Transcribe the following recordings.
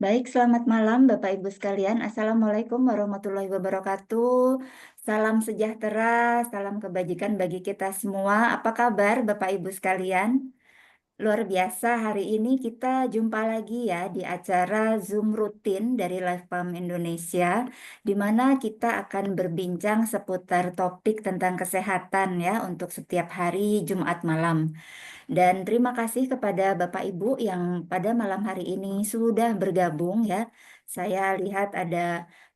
Baik, selamat malam Bapak Ibu sekalian. Assalamualaikum warahmatullahi wabarakatuh. Salam sejahtera, salam kebajikan bagi kita semua. Apa kabar Bapak Ibu sekalian? Luar biasa, hari ini kita jumpa lagi ya di acara Zoom rutin dari Lifepam Indonesia, di mana kita akan berbincang seputar topik tentang kesehatan ya untuk setiap hari Jumat malam. Dan terima kasih kepada Bapak Ibu yang pada malam hari ini sudah bergabung ya. Saya lihat ada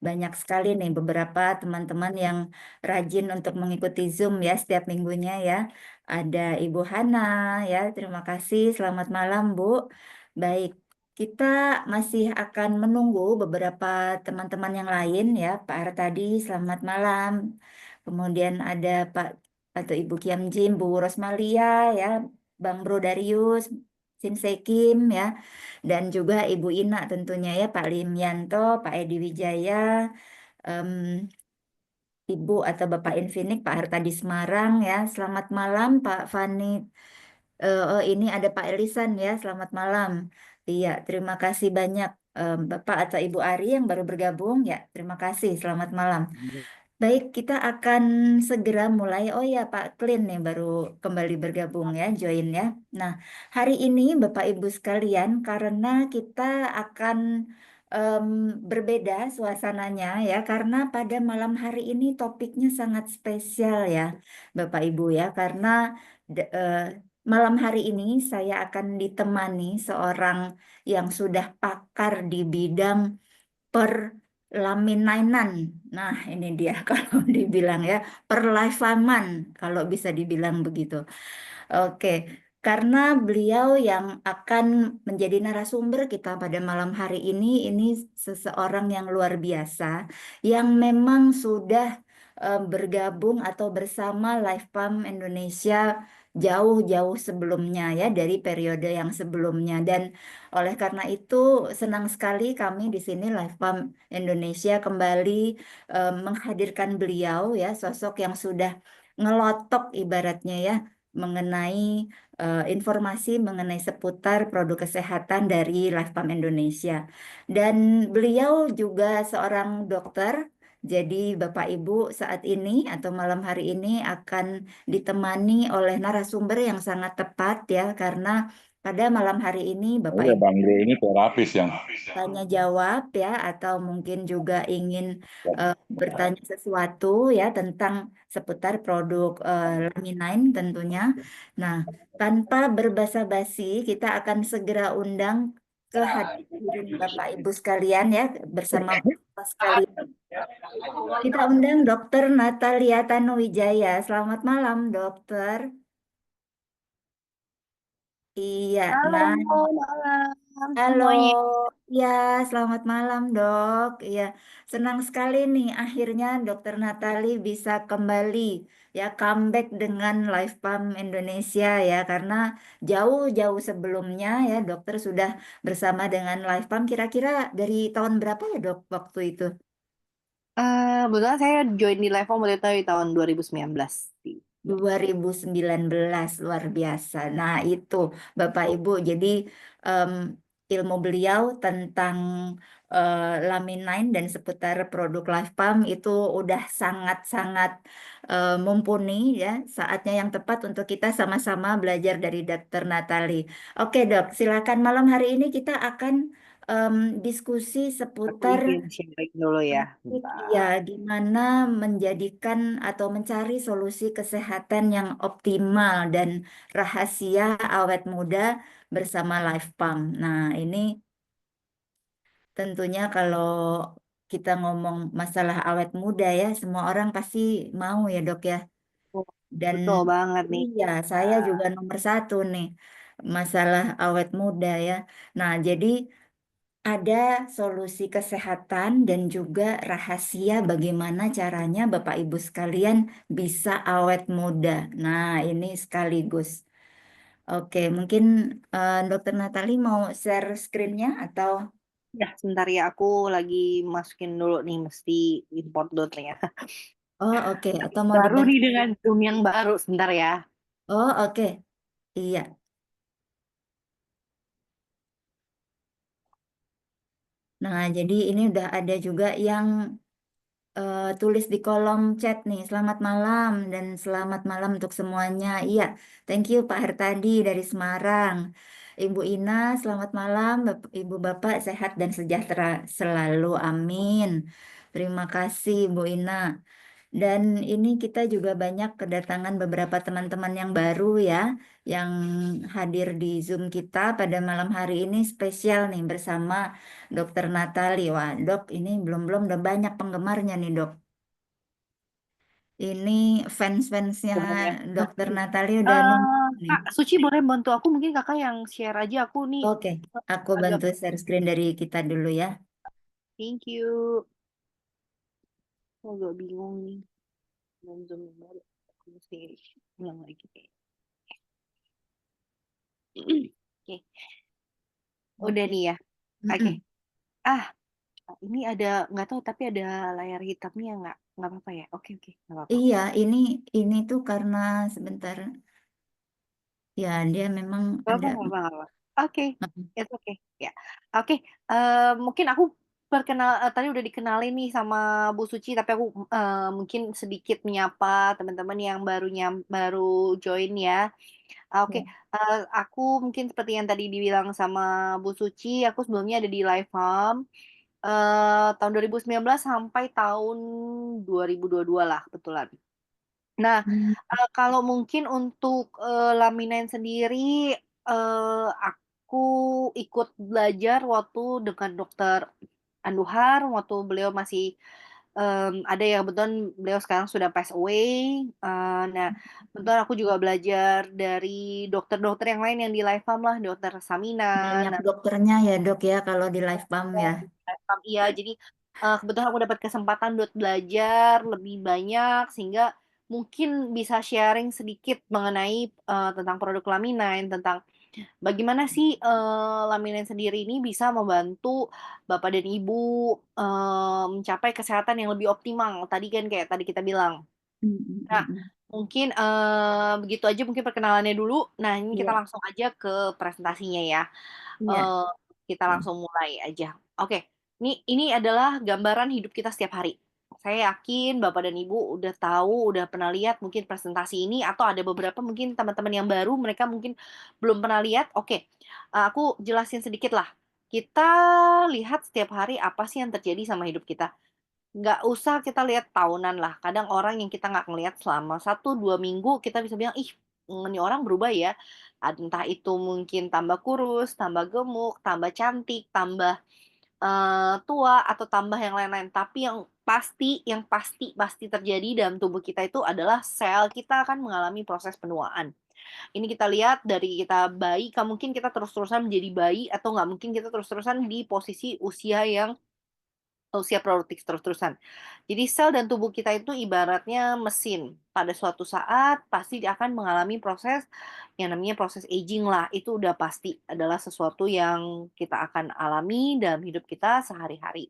banyak sekali nih beberapa teman-teman yang rajin untuk mengikuti Zoom ya setiap minggunya ya. Ada Ibu Hana ya, terima kasih. Selamat malam Bu. Baik, kita masih akan menunggu beberapa teman-teman yang lain ya. Pak Artadi, selamat malam. Kemudian ada Pak atau Ibu Kiam Jim, Bu Rosmalia ya, Bang Brodarius, Sinsekim ya, dan juga Ibu Ina tentunya ya, Pak Lim Yanto, Pak Edi Wijaya, em, Ibu atau Bapak Infinik, Pak Harta di Semarang ya. Selamat malam Pak Fani. Oh, ini ada Pak Elisan ya, selamat malam. Iya, terima kasih banyak Bapak atau Ibu Ari yang baru bergabung ya. Terima kasih, selamat malam. Baik, kita akan segera mulai. Oh ya, Pak Klin nih baru kembali bergabung ya, join ya. Nah, hari ini Bapak Ibu sekalian, karena kita akan em, berbeda suasananya ya, karena pada malam hari ini topiknya sangat spesial ya, Bapak Ibu ya, karena de- eh, malam hari ini saya akan ditemani seorang yang sudah pakar di bidang perlaminainan. Nah, ini dia kalau dibilang ya, perlifaman kalau bisa dibilang begitu. Oke, karena beliau yang akan menjadi narasumber kita pada malam hari ini seseorang yang luar biasa, yang memang sudah bergabung atau bersama Lifepam Indonesia jauh-jauh sebelumnya ya, dari periode yang sebelumnya. Dan oleh karena itu senang sekali kami di sini Lifepam Indonesia kembali menghadirkan beliau ya, sosok yang sudah ngelotok ibaratnya ya mengenai informasi mengenai seputar produk kesehatan dari Lifepam Indonesia. Dan beliau juga seorang dokter. Jadi Bapak Ibu saat ini atau malam hari ini akan ditemani oleh narasumber yang sangat tepat ya, karena pada malam hari ini Oh Bapak ya, Ibu Bang Gre ini terapis yang tanya jawab ya, atau mungkin juga ingin eh, bertanya sesuatu ya tentang seputar produk Laminain tentunya. Nah, tanpa berbasa-basi kita akan segera undang ke hadirin Bapak Ibu sekalian ya, bersama Bapak sekalian. Kita undang Dokter Natalia Tanuwijaya. Selamat malam, Dokter. Iya, Halo, nah, malam halo, semuanya. ya, selamat malam dok. Ya, senang sekali nih akhirnya Dokter Natali bisa kembali ya comeback dengan Lifepam Indonesia ya, karena jauh-jauh sebelumnya ya dokter sudah bersama dengan Lifepam kira-kira dari tahun berapa ya dok waktu itu? Kebetulan saya join di Level mulai dari tahun 2019 sih, Dok. 2019 luar biasa. Nah, itu Bapak Ibu. Jadi em, ilmu beliau tentang Laminain dan seputar produk Lifepam itu udah sangat-sangat mumpuni ya. Saatnya yang tepat untuk kita sama-sama belajar dari Dokter Natali. Oke, Dok, silakan malam hari ini kita akan em, diskusi Aku seputar izin sharing dulu ya. ya, Bentar. gimana menjadikan atau mencari solusi kesehatan yang optimal dan rahasia awet muda bersama Lifepam. Nah, ini tentunya kalau kita ngomong masalah awet muda ya, semua orang pasti mau ya dok ya. Dan Betul banget nih. iya, saya juga nomor satu nih, masalah awet muda ya. Nah, jadi ada solusi kesehatan dan juga rahasia bagaimana caranya Bapak Ibu sekalian bisa awet muda. Nah, ini sekaligus. Oke, mungkin Dokter Natali mau share screen-nya atau Ya, sebentar ya. Aku lagi masukin dulu nih, mesti import dulu ternyata. oh oke atau mau Baru dibantu? nih dengan Zoom yang baru. Sebentar ya. Oh oke, iya. Nah, jadi ini udah ada juga yang tulis di kolom chat nih, selamat malam dan selamat malam untuk semuanya. Iya, thank you Pak Hartadi dari Semarang. Ibu Ina, selamat malam. Ibu Bapak sehat dan sejahtera selalu. Amin. Terima kasih Bu Ina. Dan ini kita juga banyak kedatangan beberapa teman-teman yang baru ya, yang hadir di Zoom kita pada malam hari ini spesial nih bersama Dokter Natali. Wah, Dok, ini belum-belum udah banyak penggemarnya nih, Dok. Ini fans-fansnya Sebenarnya. Dokter Natali udah nunggu nih. Kak, Suci boleh bantu aku? Mungkin kakak yang share aja aku nih Oke, aku agak. bantu share screen dari kita dulu ya. Thank you. Aku agak bingung nih. Dan Zoom yang baru. Aku mesti ulang lagi. Oke, udah Oke. nih ya. Oke. Mm-mm. Ah, ini ada nggak tahu tapi ada layar hitamnya nggak apa-apa ya. Oke oke nggak apa-apa. Iya, ini tuh karena sebentar ya dia memang Nggak ada. apa nggak apa nggak apa. Oke, Mm-mm. it's okay. Ya, oke. Mungkin aku tadi udah dikenalin nih sama Bu Suci, tapi aku mungkin sedikit menyapa teman-teman yang baru join ya. Oke, Ya. aku mungkin seperti yang tadi dibilang sama Bu Suci, aku sebelumnya ada di Live Farm tahun 2019 sampai tahun 2022 lah, kebetulan. Nah, Hmm. kalau mungkin untuk Laminain sendiri, aku ikut belajar waktu dengan dokter Anduhar, waktu beliau masih ada yang kebetulan beliau sekarang sudah pass away. Nah, kebetulan aku juga belajar dari dokter-dokter yang lain yang di Live Farm lah, dokter Samina. Banyak Nah, dokternya ya dok ya kalau di live pump ya. iya, jadi kebetulan aku dapat kesempatan buat belajar lebih banyak sehingga mungkin bisa sharing sedikit mengenai tentang produk Laminain, tentang bagaimana sih Laminain sendiri ini bisa membantu Bapak dan Ibu mencapai kesehatan yang lebih optimal. Tadi kan kayak tadi kita bilang. Mm, mm, Nah, mm, mm. mungkin begitu aja mungkin perkenalannya dulu. Nah, ini kita Iya, langsung aja ke presentasinya ya. iya. Eh, kita Oke. langsung mulai aja. Oke, ini adalah gambaran hidup kita setiap hari. Saya yakin Bapak dan Ibu udah tahu, udah pernah lihat mungkin presentasi ini, atau ada beberapa mungkin teman-teman yang baru, mereka mungkin belum pernah lihat. Oke, aku jelasin sedikit lah. Kita lihat setiap hari apa sih yang terjadi sama hidup kita. Nggak usah kita lihat tahunan lah. Kadang orang yang kita nggak ngelihat selama 1 2 minggu, kita bisa bilang, ih, ini orang berubah ya. Entah itu mungkin tambah kurus, tambah gemuk, tambah cantik, tambah tua, atau tambah yang lain-lain. Tapi yang pasti terjadi dalam tubuh kita itu adalah sel kita akan mengalami proses penuaan. Ini kita lihat dari kita bayi, mungkin kita terus-terusan menjadi bayi, atau nggak mungkin kita terus-terusan di posisi usia produktif terus-terusan. Jadi sel dan tubuh kita itu ibaratnya mesin. Pada suatu saat pasti dia akan mengalami proses yang namanya proses aging lah. Itu udah pasti adalah sesuatu yang kita akan alami dalam hidup kita sehari-hari.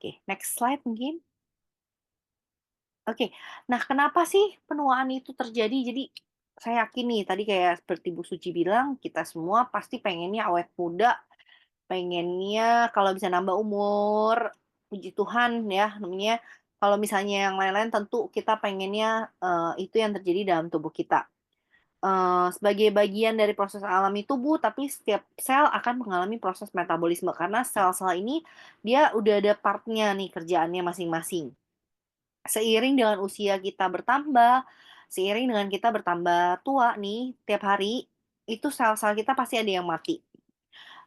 Oke, next slide mungkin. Oke, nah kenapa sih penuaan itu terjadi? Jadi saya yakin nih tadi kayak seperti Bu Suci bilang, kita semua pasti pengennya awet muda, pengennya kalau bisa nambah umur, puji Tuhan ya namanya. Kalau misalnya yang lain-lain tentu kita pengennya, itu yang terjadi dalam tubuh kita. Sebagai bagian dari proses alami tubuh, tapi setiap sel akan mengalami proses metabolisme karena sel-sel ini dia udah ada part-nya nih kerjaannya masing-masing. Seiring dengan usia kita bertambah, seiring dengan kita bertambah tua nih tiap hari, itu sel-sel kita pasti ada yang mati.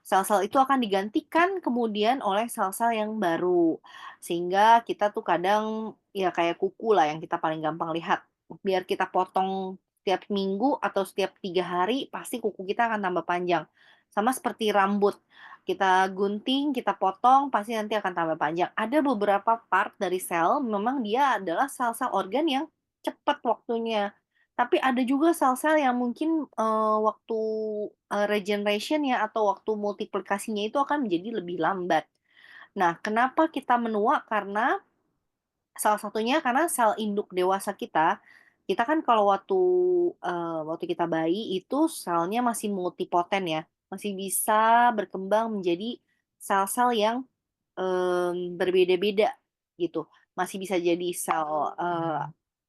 Sel-sel itu akan digantikan kemudian oleh sel-sel yang baru. Sehingga kita tuh kadang ya kayak kuku lah yang kita paling gampang lihat. Biar kita potong setiap minggu atau setiap 3 hari, pasti kuku kita akan tambah panjang. Sama seperti rambut. Kita gunting, kita potong, pasti nanti akan tambah panjang. Ada beberapa part dari sel, memang dia adalah sel-sel organ yang cepat waktunya. Tapi ada juga sel-sel yang mungkin waktu regeneration ya atau waktu multiplikasinya itu akan menjadi lebih lambat. Nah, kenapa kita menua? Karena salah satunya karena sel induk dewasa kita kan kalau waktu kita bayi itu selnya masih multipoten ya, masih bisa berkembang menjadi sel-sel yang berbeda-beda gitu. Masih bisa jadi sel,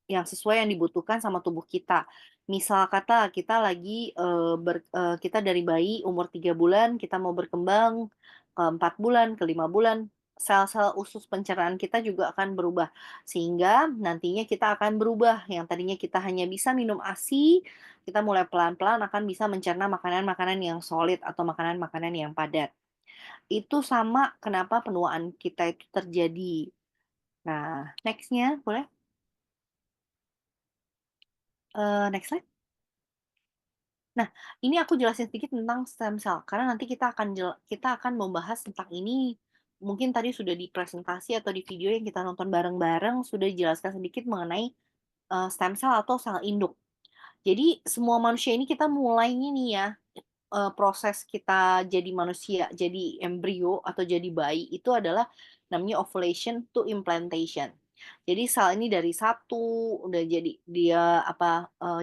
yang sesuai yang dibutuhkan sama tubuh kita. Misal kata kita lagi, kita dari bayi umur 3 bulan, kita mau berkembang ke 4 bulan, ke 5 bulan, sel-sel usus pencernaan kita juga akan berubah. Sehingga nantinya kita akan berubah, yang tadinya kita hanya bisa minum ASI, kita mulai pelan-pelan akan bisa mencerna makanan-makanan yang solid atau makanan-makanan yang padat. Itu sama kenapa penuaan kita itu terjadi. Nah, next-nya boleh, next slide. Nah, ini aku jelasin sedikit tentang stem cell, karena nanti kita akan membahas tentang ini, mungkin tadi sudah di presentasi atau di video yang kita nonton bareng-bareng sudah dijelaskan sedikit mengenai, stem cell atau sel induk. Jadi semua manusia ini kita mulainya nih ya, proses kita jadi manusia, jadi embrio atau jadi bayi itu adalah namanya ovulation to implantation. Jadi sel ini dari satu, udah jadi dia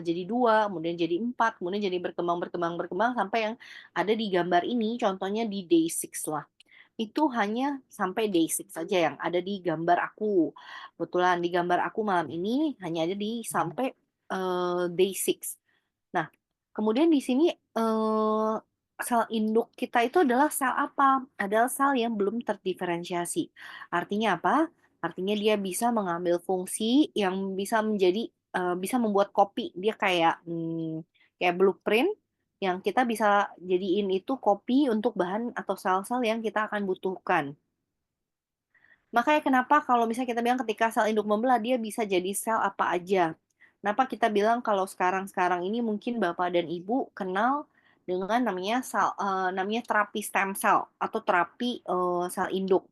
jadi 2, kemudian jadi 4, kemudian jadi berkembang berkembang berkembang sampai yang ada di gambar ini contohnya di day 6 lah. Itu hanya sampai day 6 saja yang ada di gambar aku. Kebetulan di gambar aku malam ini hanya ada di sampai, day 6. Nah, kemudian di sini, sel induk kita itu adalah sel apa? Adalah sel yang belum terdiferensiasi. Artinya apa? Artinya dia bisa mengambil fungsi yang bisa menjadi, bisa membuat kopi. Dia kayak, kayak blueprint yang kita bisa jadiin itu kopi untuk bahan atau sel-sel yang kita akan butuhkan. Makanya kenapa kalau misalnya kita bilang ketika sel induk membelah, dia bisa jadi sel apa aja. Kenapa kita bilang kalau sekarang-sekarang ini mungkin Bapak dan Ibu kenal dengan namanya terapi stem cell atau terapi, sel induk.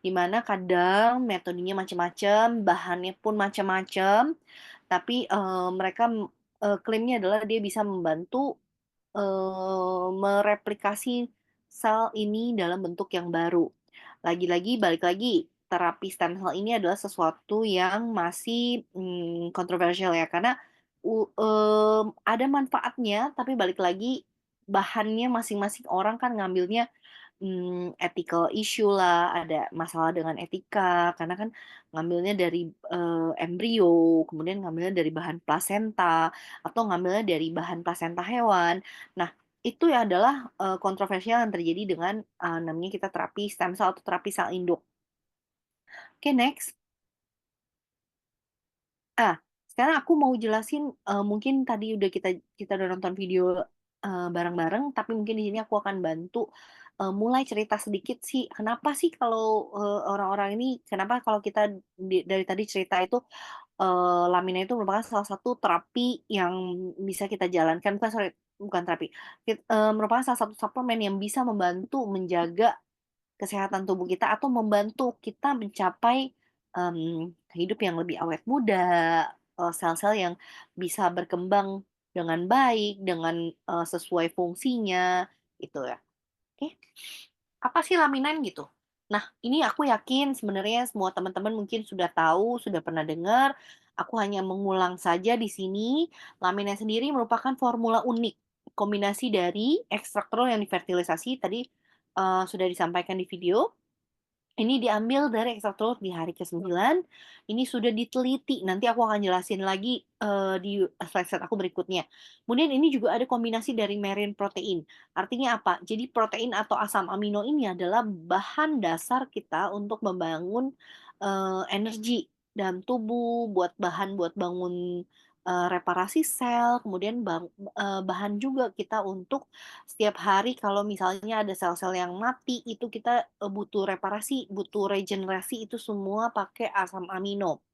Di mana kadang metodenya macam-macam, bahannya pun macam-macam, tapi, mereka, klaimnya adalah dia bisa membantu, mereplikasi sel ini dalam bentuk yang baru. Lagi-lagi, balik lagi, terapi stem cell ini adalah sesuatu yang masih, kontroversial ya, karena ada manfaatnya, tapi balik lagi, bahannya masing-masing orang kan ngambilnya, ethical issue lah, ada masalah dengan etika, karena kan ngambilnya dari, embrio, kemudian ngambilnya dari bahan plasenta, atau ngambilnya dari bahan plasenta hewan. Nah, itu ya adalah, kontroversial yang terjadi dengan, namanya kita terapi stem cell atau terapi sel induk. Oke, next. Ah, sekarang aku mau jelasin, mungkin tadi udah kita kita udah nonton video, bareng-bareng, tapi mungkin di sini aku akan bantu, mulai cerita sedikit sih, kenapa sih kalau, orang-orang ini kenapa kalau kita dari tadi cerita itu, Lamina itu merupakan salah satu terapi yang bisa kita jalankan bukan sorry, bukan terapi, merupakan salah satu suplemen yang bisa membantu menjaga kesehatan tubuh kita atau membantu kita mencapai, hidup yang lebih awet muda, sel-sel yang bisa berkembang dengan baik, dengan, sesuai fungsinya, gitu ya. Oke, apa sih laminin gitu? Nah, ini aku yakin sebenarnya semua teman-teman mungkin sudah tahu, sudah pernah dengar, aku hanya mengulang saja di sini. Laminin sendiri merupakan formula unik, kombinasi dari ekstrak telur yang difertilisasi tadi, sudah disampaikan di video, ini diambil dari ekstrak telur di hari ke-9, ini sudah diteliti, nanti aku akan jelasin lagi, di slide-slide aku berikutnya. Kemudian ini juga ada kombinasi dari marine protein. Artinya apa? Jadi protein atau asam amino ini adalah bahan dasar kita untuk membangun, energi dalam tubuh, buat bangun, reparasi sel, kemudian bahan juga kita untuk setiap hari kalau misalnya ada sel-sel yang mati, itu kita, butuh reparasi, butuh regenerasi, itu semua pakai asam amino.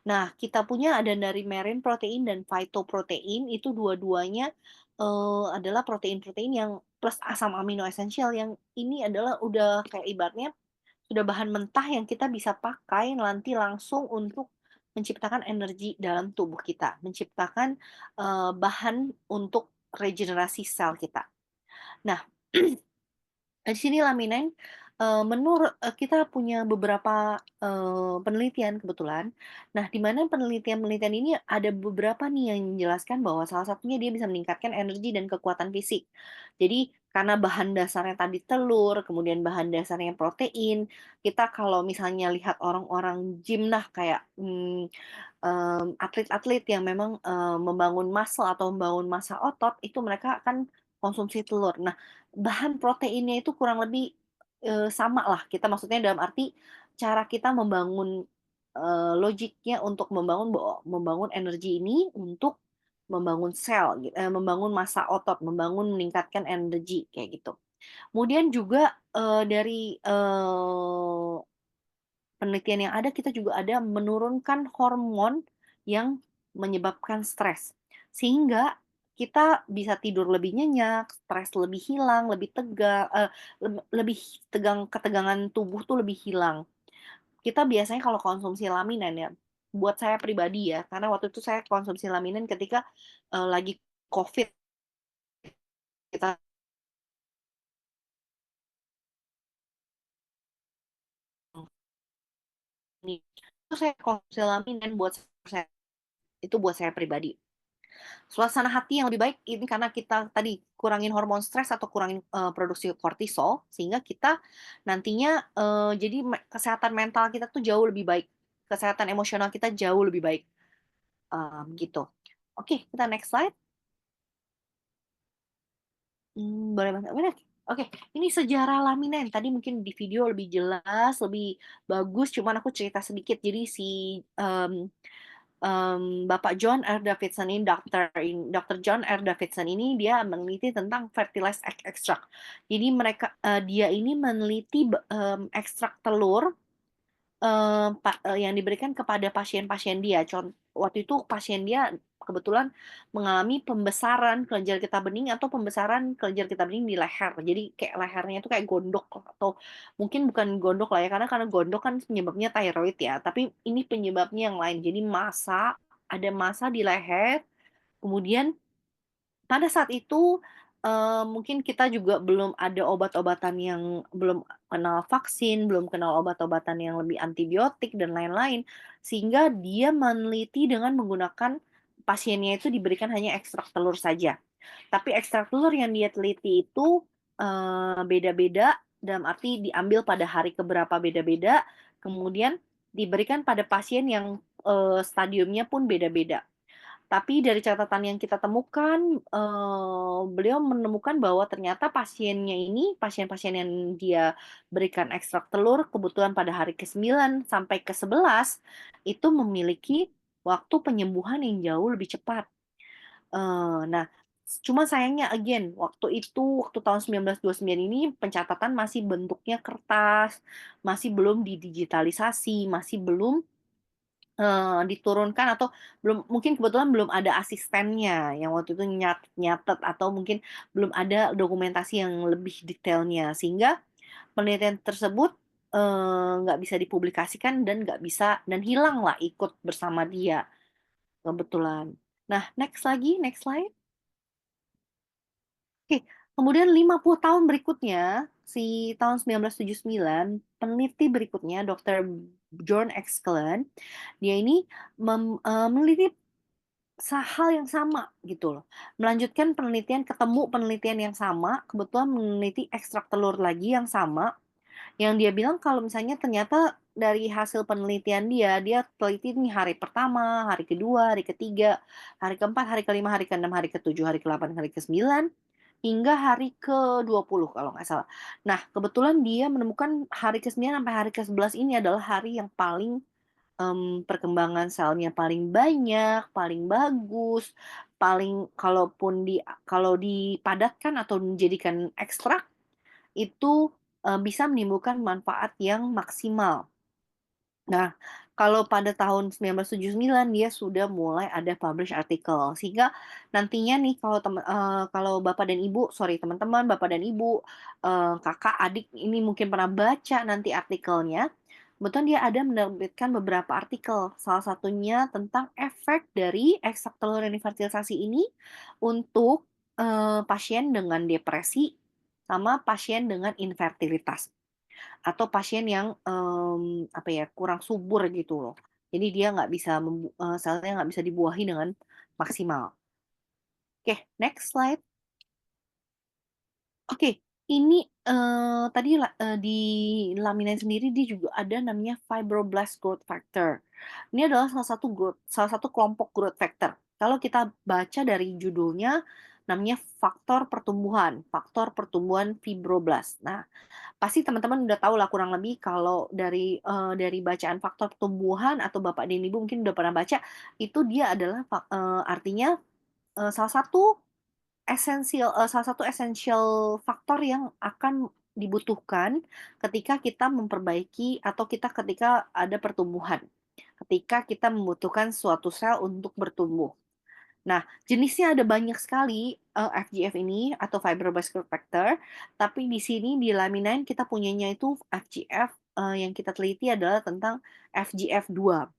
Nah, kita punya ada dari marine protein dan phytoprotein, itu dua-duanya, adalah protein-protein yang plus asam amino esensial yang ini adalah udah kayak ibaratnya sudah bahan mentah yang kita bisa pakai nanti langsung untuk menciptakan energi dalam tubuh kita, menciptakan, bahan untuk regenerasi sel kita. Nah, di sini laminin, kita punya beberapa, penelitian kebetulan. Nah, di mana penelitian-penelitian ini ada beberapa nih yang menjelaskan bahwa salah satunya dia bisa meningkatkan energi dan kekuatan fisik. Jadi karena bahan dasarnya tadi telur, kemudian bahan dasarnya protein, kita kalau misalnya lihat orang-orang gym nah kayak, atlet-atlet yang memang, membangun muscle atau membangun massa otot, itu mereka akan konsumsi telur. Nah, bahan proteinnya itu kurang lebih, sama lah, kita maksudnya dalam arti cara kita membangun, logiknya untuk membangun energi ini untuk membangun sel, membangun massa otot, meningkatkan energi, kayak gitu. Kemudian juga, dari, penelitian yang ada, kita juga ada menurunkan hormon yang menyebabkan stres. Sehingga kita bisa tidur lebih nyenyak, stres lebih hilang, lebih tegang, lebih ketegangan tubuh tuh lebih hilang. Kita biasanya kalau konsumsi laminen ya, buat saya pribadi ya, karena waktu itu saya konsumsi laminen ketika, lagi Covid, kita nih, itu saya konsumsi laminen buat saya, itu buat saya pribadi. Suasana hati yang lebih baik ini karena kita tadi kurangin hormon stres atau kurangin, produksi kortisol, sehingga kita nantinya, jadi kesehatan mental kita tuh jauh lebih baik, kesehatan emosional kita jauh lebih baik, gitu. Oke, kita next slide. Boleh Mas, boleh. Oke, ini sejarah laminen, tadi mungkin di video lebih jelas, lebih bagus, cuman aku cerita sedikit. Jadi Bapak John R. Davidson ini, Dokter John R. Davidson ini dia meneliti tentang fertilized egg extract. Jadi dia ini meneliti ekstrak telur, yang diberikan kepada pasien-pasien dia. Waktu itu pasien dia kebetulan mengalami pembesaran kelenjar getah bening atau pembesaran kelenjar getah bening di leher. Jadi kayak lehernya itu kayak gondok atau mungkin bukan gondok lah ya, karena gondok kan penyebabnya tiroid ya, tapi ini penyebabnya yang lain. Jadi ada massa di leher, kemudian pada saat itu, mungkin kita juga belum ada obat-obatan yang belum kenal vaksin, belum kenal obat-obatan yang lebih antibiotik dan lain-lain, sehingga dia meneliti dengan menggunakan pasiennya itu diberikan hanya ekstrak telur saja. Tapi ekstrak telur yang dia teliti itu, beda-beda, dalam arti diambil pada hari keberapa beda-beda, kemudian diberikan pada pasien yang, stadiumnya pun beda-beda. Tapi dari catatan yang kita temukan, beliau menemukan bahwa ternyata pasien-pasien yang dia berikan ekstrak telur, kebetulan pada hari ke-9 sampai ke-11 itu memiliki waktu penyembuhan yang jauh lebih cepat. Nah, cuma sayangnya again, waktu tahun 1929 ini pencatatan masih bentuknya kertas, masih belum didigitalisasi, masih belum diturunkan atau mungkin kebetulan belum ada asistennya yang waktu itu nyatet atau mungkin belum ada dokumentasi yang lebih detailnya, sehingga penelitian tersebut, nggak bisa dipublikasikan dan nggak bisa dan hilanglah ikut bersama dia, kebetulan. Nah, next slide. Oke, kemudian 50 tahun berikutnya, tahun 1979, peneliti berikutnya Dokter John X. Glenn, dia ini meneliti hal yang sama gitu loh. Melanjutkan penelitian, ketemu penelitian yang sama, kebetulan meneliti ekstrak telur lagi yang sama, yang dia bilang kalau misalnya ternyata dari hasil penelitian dia teliti nih hari pertama, hari kedua, hari ketiga, hari keempat, hari kelima, hari keenam, hari ketujuh, hari ke-8, hari ke-9, hingga hari ke-20 kalau nggak salah. Nah, kebetulan dia menemukan hari ke-9 sampai hari ke-11 ini adalah hari yang paling perkembangan selnya paling banyak, paling bagus, kalau dipadatkan atau menjadikan ekstrak, itu, bisa menimbulkan manfaat yang maksimal. Nah, kalau pada tahun 1979 dia sudah mulai ada publish artikel, sehingga nantinya nih kalau Bapak dan Ibu sorry teman-teman, Bapak dan Ibu, Kakak, adik ini mungkin pernah baca nanti artikelnya, kebetulan dia ada menerbitkan beberapa artikel, salah satunya tentang efek dari ekstrak telur yang difertilisasi ini untuk, pasien dengan depresi sama pasien dengan infertilitas. Atau pasien yang, apa ya, kurang subur gitu loh. Jadi dia nggak bisa selnya nggak bisa dibuahi dengan maksimal. Oke, next slide. Oke, ini, tadi di laminin sendiri dia juga ada namanya fibroblast growth factor. Ini adalah salah satu kelompok growth factor. Kalau kita baca dari judulnya, namanya faktor pertumbuhan fibroblast. Nah, pasti teman-teman udah tahu lah kurang lebih kalau dari bacaan faktor pertumbuhan atau Bapak dan Ibu mungkin udah pernah baca, itu dia adalah artinya, salah satu salah satu esensial faktor yang akan dibutuhkan ketika kita memperbaiki atau ketika ada pertumbuhan, ketika kita membutuhkan suatu sel untuk bertumbuh. Nah, jenisnya ada banyak sekali, FGF ini atau fibroblast growth factor, tapi di sini di Laminin kita punyanya itu FGF, yang kita teliti adalah tentang FGF2.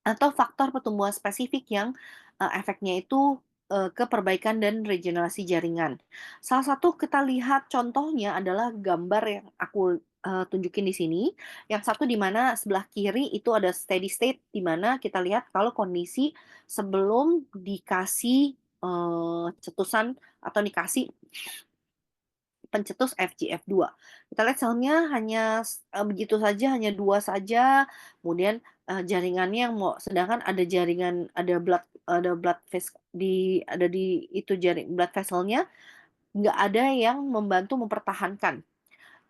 Atau faktor pertumbuhan spesifik yang, efeknya itu, ke perbaikan dan regenerasi jaringan. Salah satu kita lihat contohnya adalah gambar yang aku, tunjukin di sini, yang satu di mana sebelah kiri itu ada steady state, di mana kita lihat kalau kondisi sebelum dikasih, cetusan atau dikasih pencetus FGF2. Kita lihat selnya hanya begitu saja, hanya 2 saja, kemudian, jaringannya yang sedangkan ada blood di itu blood vessel-nya, nggak ada yang membantu mempertahankan.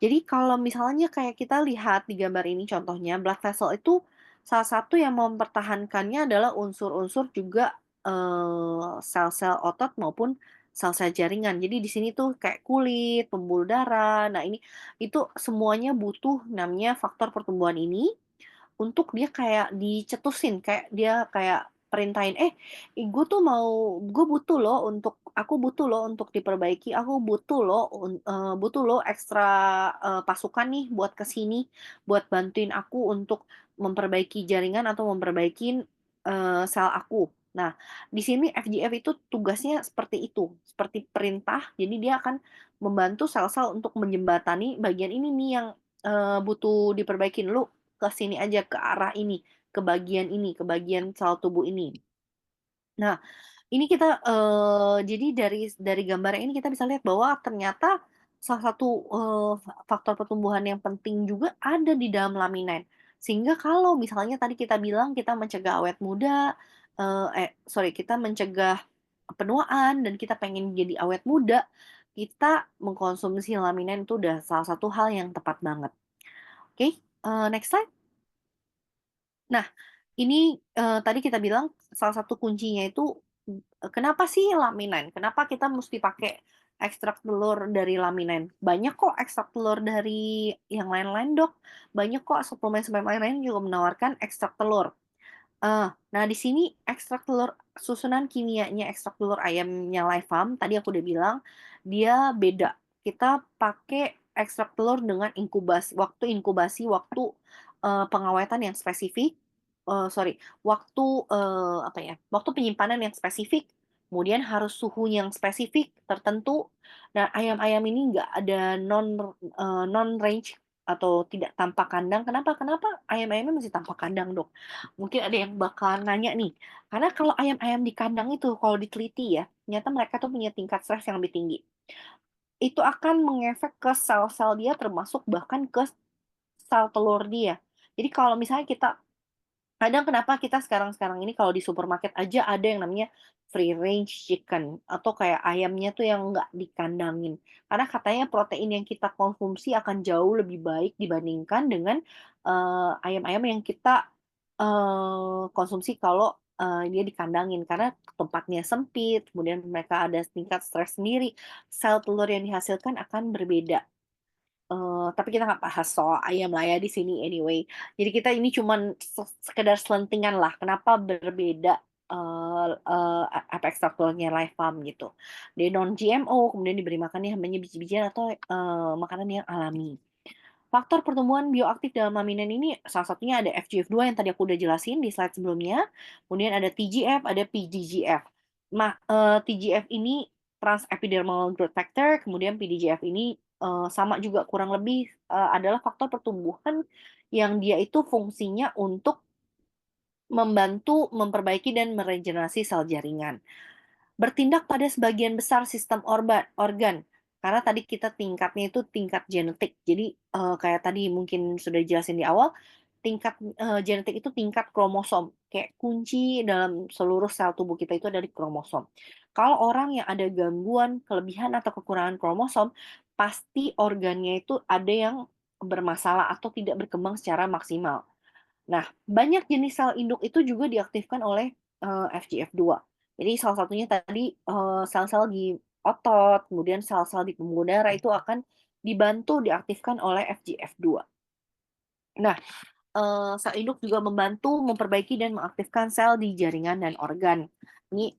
Jadi kalau misalnya kayak kita lihat di gambar ini contohnya, blood vessel itu salah satu yang mempertahankannya adalah unsur-unsur juga, sel-sel otot maupun sel-sel jaringan. Jadi di sini tuh kayak kulit, pembuluh darah, nah ini itu semuanya butuh namanya faktor pertumbuhan ini untuk dia kayak dicetusin, kayak dia kayak perintahin, "Eh, aku butuh loh untuk diperbaiki, butuh loh ekstra, pasukan nih buat ke sini, buat bantuin aku untuk memperbaiki jaringan atau memperbaikin, sel aku." Nah, di sini FGF itu tugasnya seperti itu, seperti perintah, jadi dia akan membantu sel-sel untuk menjembatani bagian ini nih yang, butuh diperbaikin, "Lu ke sini aja, ke arah ini, ke bagian sel tubuh ini." Nah, ini kita, jadi dari gambar ini kita bisa lihat bahwa ternyata salah satu, faktor pertumbuhan yang penting juga ada di dalam laminin. Sehingga kalau misalnya tadi kita bilang kita mencegah awet muda, kita mencegah penuaan dan kita pengen jadi awet muda, kita mengkonsumsi laminin itu udah salah satu hal yang tepat banget. Oke, next slide. Nah, ini, tadi kita bilang salah satu kuncinya itu, kenapa sih laminin? Kenapa kita musti pakai ekstrak telur dari laminin? Banyak kok ekstrak telur dari yang lain-lain, Dok. Banyak kok suplemen-suplemen lain-lain juga menawarkan ekstrak telur. Nah di sini ekstrak telur susunan kimianya ekstrak telur ayamnya Live Farm, tadi aku udah bilang, dia beda. Kita pakai ekstrak telur dengan waktu, pengawetan yang spesifik, waktu penyimpanan yang spesifik, kemudian harus suhu yang spesifik tertentu. Nah, ayam-ayam ini nggak ada non-range atau tidak tanpa kandang. Kenapa ayam-ayamnya masih tanpa kandang, Dok? Mungkin ada yang bakal nanya nih, karena kalau ayam-ayam di kandang itu kalau diteliti ya, ternyata mereka tuh punya tingkat stres yang lebih tinggi. Itu akan mengefek ke sel-sel dia termasuk bahkan ke sel telur dia. Jadi kalau misalnya kita kadang kenapa kita sekarang-sekarang ini kalau di supermarket aja ada yang namanya free range chicken atau kayak ayamnya tuh yang nggak dikandangin. Karena katanya protein yang kita konsumsi akan jauh lebih baik dibandingkan dengan, ayam-ayam yang kita, konsumsi kalau, dia dikandangin. Karena tempatnya sempit, kemudian mereka ada tingkat stres sendiri, sel telur yang dihasilkan akan berbeda. Tapi kita nggak bahas soal ayam lah ya di sini anyway. Jadi kita ini cuman sekedar selentingan lah, kenapa berbeda, apa ekstrak telurnya Live Farm gitu. Dia non-GMO, kemudian diberi makannya hanya biji-bijian atau, makanan yang alami. Faktor pertumbuhan bioaktif dalam laminin ini salah satunya ada FGF2 yang tadi aku udah jelasin di slide sebelumnya, kemudian ada TGF, ada PDGF. TGF ini trans epidermal growth factor, kemudian PDGF ini, sama juga kurang lebih, adalah faktor pertumbuhan yang dia itu fungsinya untuk membantu memperbaiki dan meregenerasi sel jaringan. Bertindak pada sebagian besar sistem organ. Karena tadi kita tingkatnya itu tingkat genetik. Jadi, kayak tadi mungkin sudah dijelasin di awal, tingkat, genetik itu tingkat kromosom. Kayak kunci dalam seluruh sel tubuh kita itu ada di kromosom. Kalau orang yang ada gangguan, kelebihan, atau kekurangan kromosom, pasti organnya itu ada yang bermasalah atau tidak berkembang secara maksimal. Nah, banyak jenis sel induk itu juga diaktifkan oleh, FGF2. Jadi salah satunya tadi, sel-sel di otot, kemudian sel-sel di pembuluh darah itu akan dibantu diaktifkan oleh FGF2. Nah, sel induk juga membantu memperbaiki dan mengaktifkan sel di jaringan dan organ. Ini,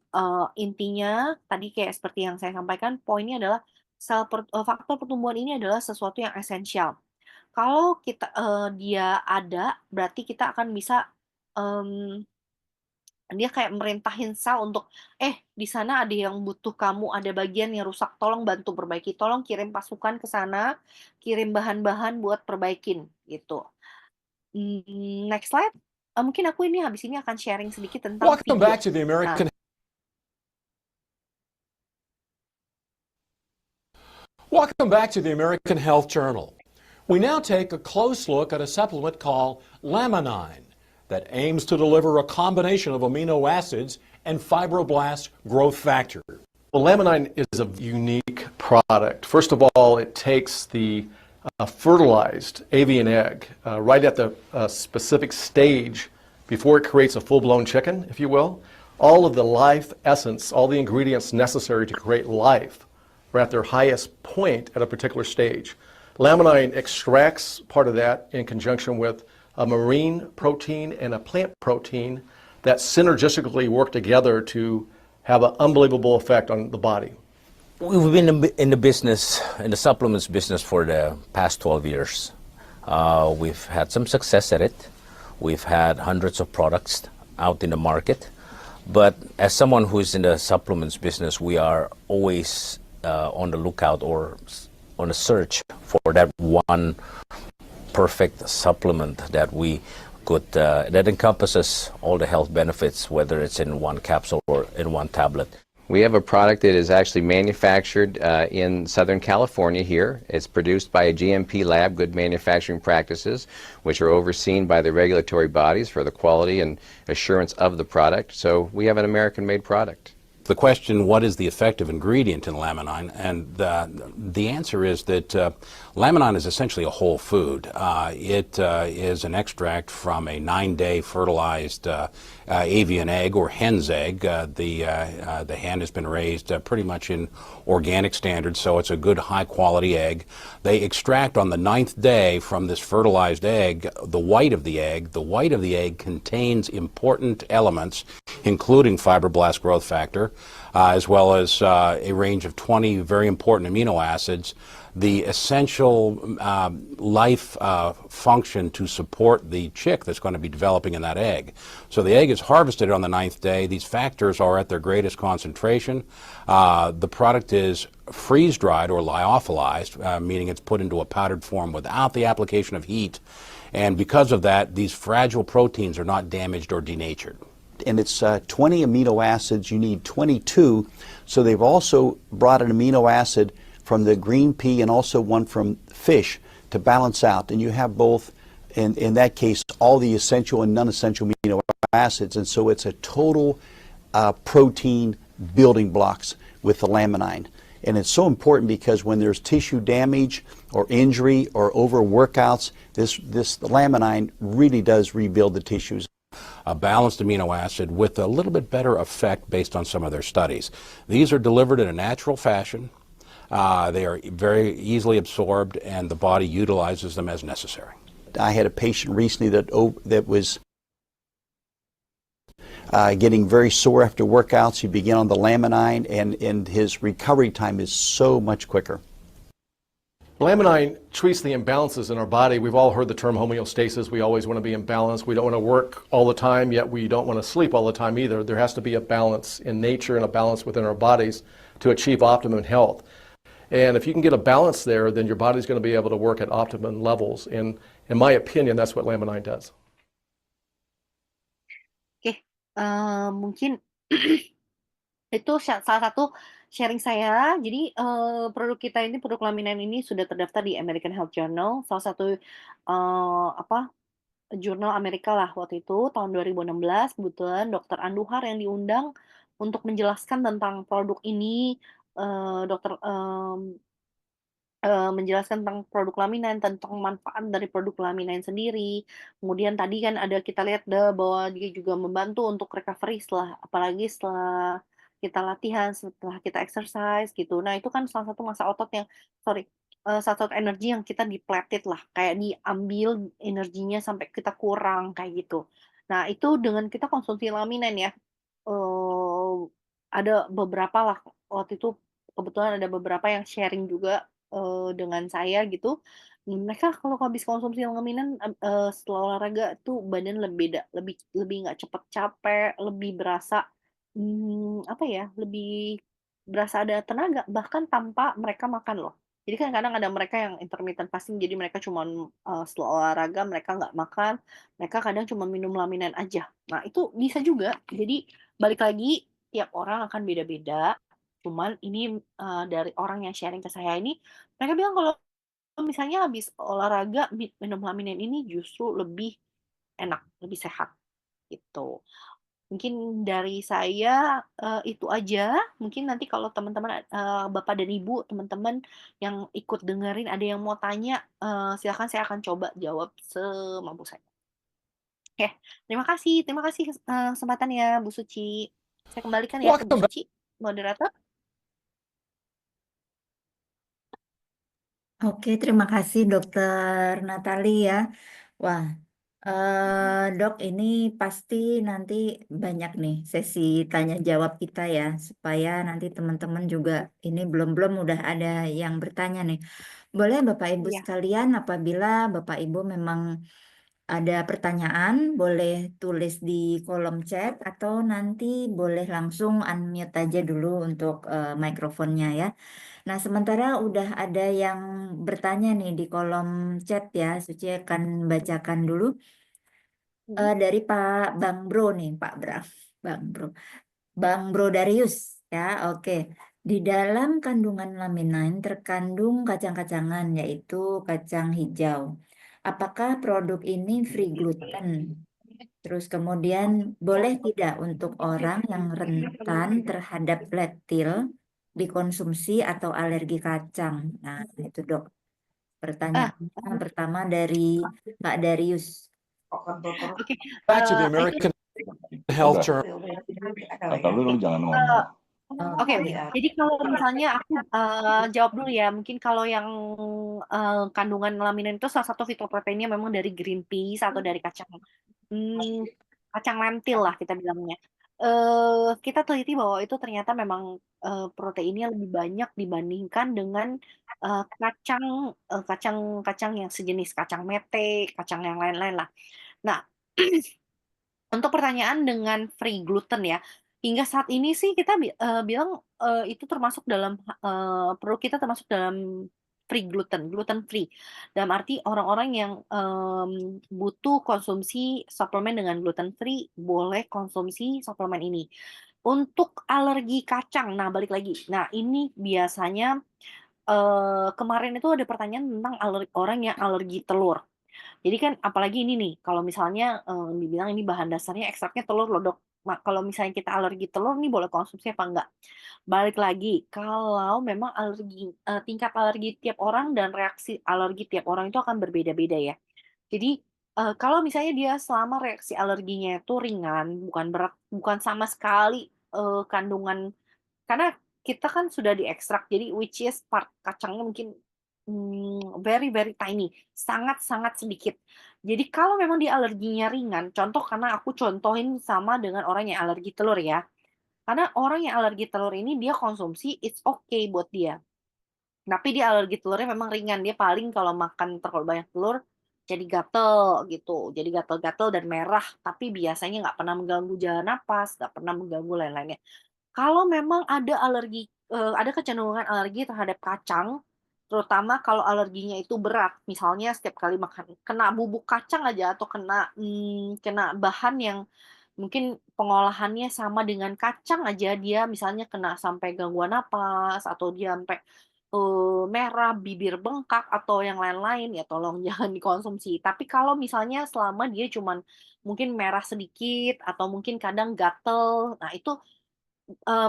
intinya tadi kayak seperti yang saya sampaikan, poinnya adalah faktor pertumbuhan ini adalah sesuatu yang esensial. Kalau dia ada, berarti kita akan bisa, mmm, dia kayak merintahin sel untuk, di sana ada yang butuh kamu, ada bagian yang rusak, tolong bantu perbaiki, tolong kirim pasukan ke sana, kirim bahan-bahan buat perbaikin, gitu. Next slide, mungkin aku ini habis ini akan sharing sedikit tentang Welcome video. back to the Nah, American Welcome back to the American Health Journal. We now take a close look at a supplement called Laminine that aims to deliver a combination of amino acids and fibroblast growth factor. Well, Laminine is a unique product. First of all, it takes the fertilized avian egg right at the specific stage before it creates a full-blown chicken, if you will. All of the life essence, all the ingredients necessary to create life are at their highest point at a particular stage. Laminine extracts part of that in conjunction with a marine protein and a plant protein that synergistically work together to have an unbelievable effect on the body. We've been in the business, in the supplements business for the past 12 years. We've had some success at it. We've had hundreds of products out in the market. But as someone who's in the supplements business, we are always on the lookout or on a search for that one perfect supplement that we could, that encompasses all the health benefits, whether it's in one capsule or in one tablet. We have a product that is actually manufactured in Southern California here. It's produced by a GMP lab, Good Manufacturing Practices, which are overseen by the regulatory bodies for the quality and assurance of the product. So we have an American-made product. The question, what is the effective ingredient in Laminine? And the answer is that Laminine is essentially a whole food. It is an extract from a 9-day fertilized avian egg or hen's egg. The hen has been raised pretty much in organic standards, so it's a good high-quality egg. They extract on the 9th day from this fertilized egg the white of the egg. The white of the egg contains important elements, including fibroblast growth factor, as well as a range of 20 very important amino acids, the essential life function to support the chick that's going to be developing in that egg. So the egg is harvested on the 9th day. These factors are at their greatest concentration. The product is freeze-dried or lyophilized, meaning it's put into a powdered form without the application of heat. And because of that, these fragile proteins are not damaged or denatured. And it's 20 amino acids. You need 22. So they've also brought an amino acid from the green pea and also one from fish to balance out. And you have both, in that case, all the essential and non-essential amino acids. And so it's a total protein building blocks with the Laminine. And it's so important because when there's tissue damage or injury or overworkouts, this Laminine really does rebuild the tissues. A balanced amino acid with a little bit better effect based on some of their studies. These are delivered in a natural fashion. They are very easily absorbed, and the body utilizes them as necessary. I had a patient recently that was getting very sore after workouts. He began on the Laminine, and his recovery time is so much quicker. Laminine treats the imbalances in our body. We've all heard the term homeostasis. We always want to be in balance. We don't want to work all the time, yet we don't want to sleep all the time either. There has to be a balance in nature and a balance within our bodies to achieve optimum health. And if you can get a balance there, then your body's going to be able to work at optimum levels. And in my opinion, that's what Laminine does. Oke, mungkin itu salah satu sharing saya, jadi produk kita ini, produk laminan ini sudah terdaftar di American Health Journal, salah satu apa, jurnal Amerika lah waktu itu tahun 2016. Kebetulan Dokter Anduhar yang diundang untuk menjelaskan tentang produk ini, dokter menjelaskan tentang produk laminan, tentang manfaat dari produk laminan sendiri. Kemudian tadi kan ada kita lihat bahwa dia juga membantu untuk recovery apalagi setelah kita latihan, setelah kita exercise gitu. Nah, itu kan salah satu masa otot yang salah satu energi yang kita depleted lah, kayak diambil energinya sampai kita kurang kayak gitu. Nah, itu dengan kita konsumsi laminan ya, eee, ada beberapa lah waktu itu kebetulan ada beberapa yang sharing juga dengan saya gitu, mereka kalau habis konsumsi laminan, setelah olahraga tuh badan lebih beda, lebih lebih nggak cepet capek, lebih berasa, apa ya, lebih berasa ada tenaga, bahkan tanpa mereka makan loh. Jadi kan kadang ada mereka yang intermittent fasting, jadi mereka cuman, setelah olahraga mereka nggak makan, mereka kadang cuma minum laminan aja. Nah itu bisa juga, jadi balik lagi tiap orang akan beda-beda, cuman ini, dari orang yang sharing ke saya ini, mereka bilang kalau misalnya habis olahraga minum Laminen ini justru lebih enak, lebih sehat, gitu. Mungkin dari saya, itu aja. Mungkin nanti kalau teman-teman, Bapak dan Ibu, teman-teman yang ikut dengerin ada yang mau tanya, silakan saya akan coba jawab semampu saya. Oke, terima kasih, kesempatannya Bu Suci. Saya kembalikan ya ke Bu Welcome back. Suci, moderator. Oke, terima kasih Dokter Natali ya. Wah, Dok, ini pasti nanti banyak nih sesi tanya jawab kita ya, supaya nanti teman-teman juga ini belum udah ada yang bertanya nih. Boleh Bapak Ibu Iya. sekalian, apabila Bapak Ibu memang ada pertanyaan, boleh tulis di kolom chat atau nanti boleh langsung unmute aja dulu untuk mikrofonnya ya. Nah, sementara udah ada yang bertanya nih di kolom chat ya, Suci akan bacakan dulu. Dari Pak Bang Bro nih, Pak Bang Bro. Bang Bro Darius ya, oke. Di dalam kandungan laminin terkandung kacang-kacangan yaitu kacang hijau. Apakah produk ini free gluten? Terus kemudian boleh tidak untuk orang yang rentan terhadap leptil dikonsumsi atau alergi kacang? Nah, itu Dok. Ah, Pertanyaan pertama dari Pak Darius. oke, Back to the itu American Health Udah, Journal. tapi lu jangan ngomong. eee, oke, jadi kalau misalnya aku, jawab dulu ya, mungkin kalau yang, kandungan laminin itu salah satu fitoproteinnya memang dari green peas atau dari mmm, kacang lentil lah kita bilangnya. Kita teliti bahwa itu ternyata memang, proteinnya lebih banyak dibandingkan dengan, kacang, kacang yang sejenis kacang mete, kacang yang lain-lain lah. Nah, untuk pertanyaan dengan free gluten ya, hingga saat ini sih kita bilang, itu termasuk dalam, produk kita termasuk dalam free gluten, gluten free. Dalam arti orang-orang yang, butuh konsumsi suplemen dengan gluten free, boleh konsumsi suplemen ini. Untuk alergi kacang, nah balik lagi, nah ini biasanya, kemarin itu ada pertanyaan tentang orang yang alergi telur. Jadi kan apalagi ini nih, kalau misalnya, dibilang ini bahan dasarnya ekstraknya telur loh, Dok. Kalau misalnya kita alergi telur nih boleh konsumsi apa enggak? Balik lagi, kalau memang tingkat alergi tiap orang dan reaksi alergi tiap orang itu akan berbeda-beda ya. Jadi, kalau misalnya dia selama reaksi alerginya itu ringan, bukan berat, bukan sama sekali, kandungan karena kita kan sudah diekstrak, jadi which is part kacangnya mungkin, very very tiny, sangat-sangat sedikit. Jadi kalau memang dia alerginya ringan, contoh karena aku contohin sama dengan orang yang alergi telur ya. Karena orang yang alergi telur ini dia konsumsi it's okay buat dia. Tapi dia alergi telurnya memang ringan, dia paling kalau makan terlalu banyak telur jadi gatel gitu, jadi gatel-gatel dan merah, tapi biasanya nggak pernah mengganggu jalan napas, nggak pernah mengganggu lain-lainnya. Kalau memang ada ada kecenderungan alergi terhadap kacang, terutama kalau alerginya itu berat, misalnya setiap kali makan kena bubuk kacang aja atau kena bahan yang mungkin pengolahannya sama dengan kacang aja dia misalnya kena sampai gangguan napas atau dia sampai merah, bibir bengkak atau yang lain-lain ya tolong jangan dikonsumsi. Tapi kalau misalnya selama dia cuman mungkin merah sedikit atau mungkin kadang gatel, nah itu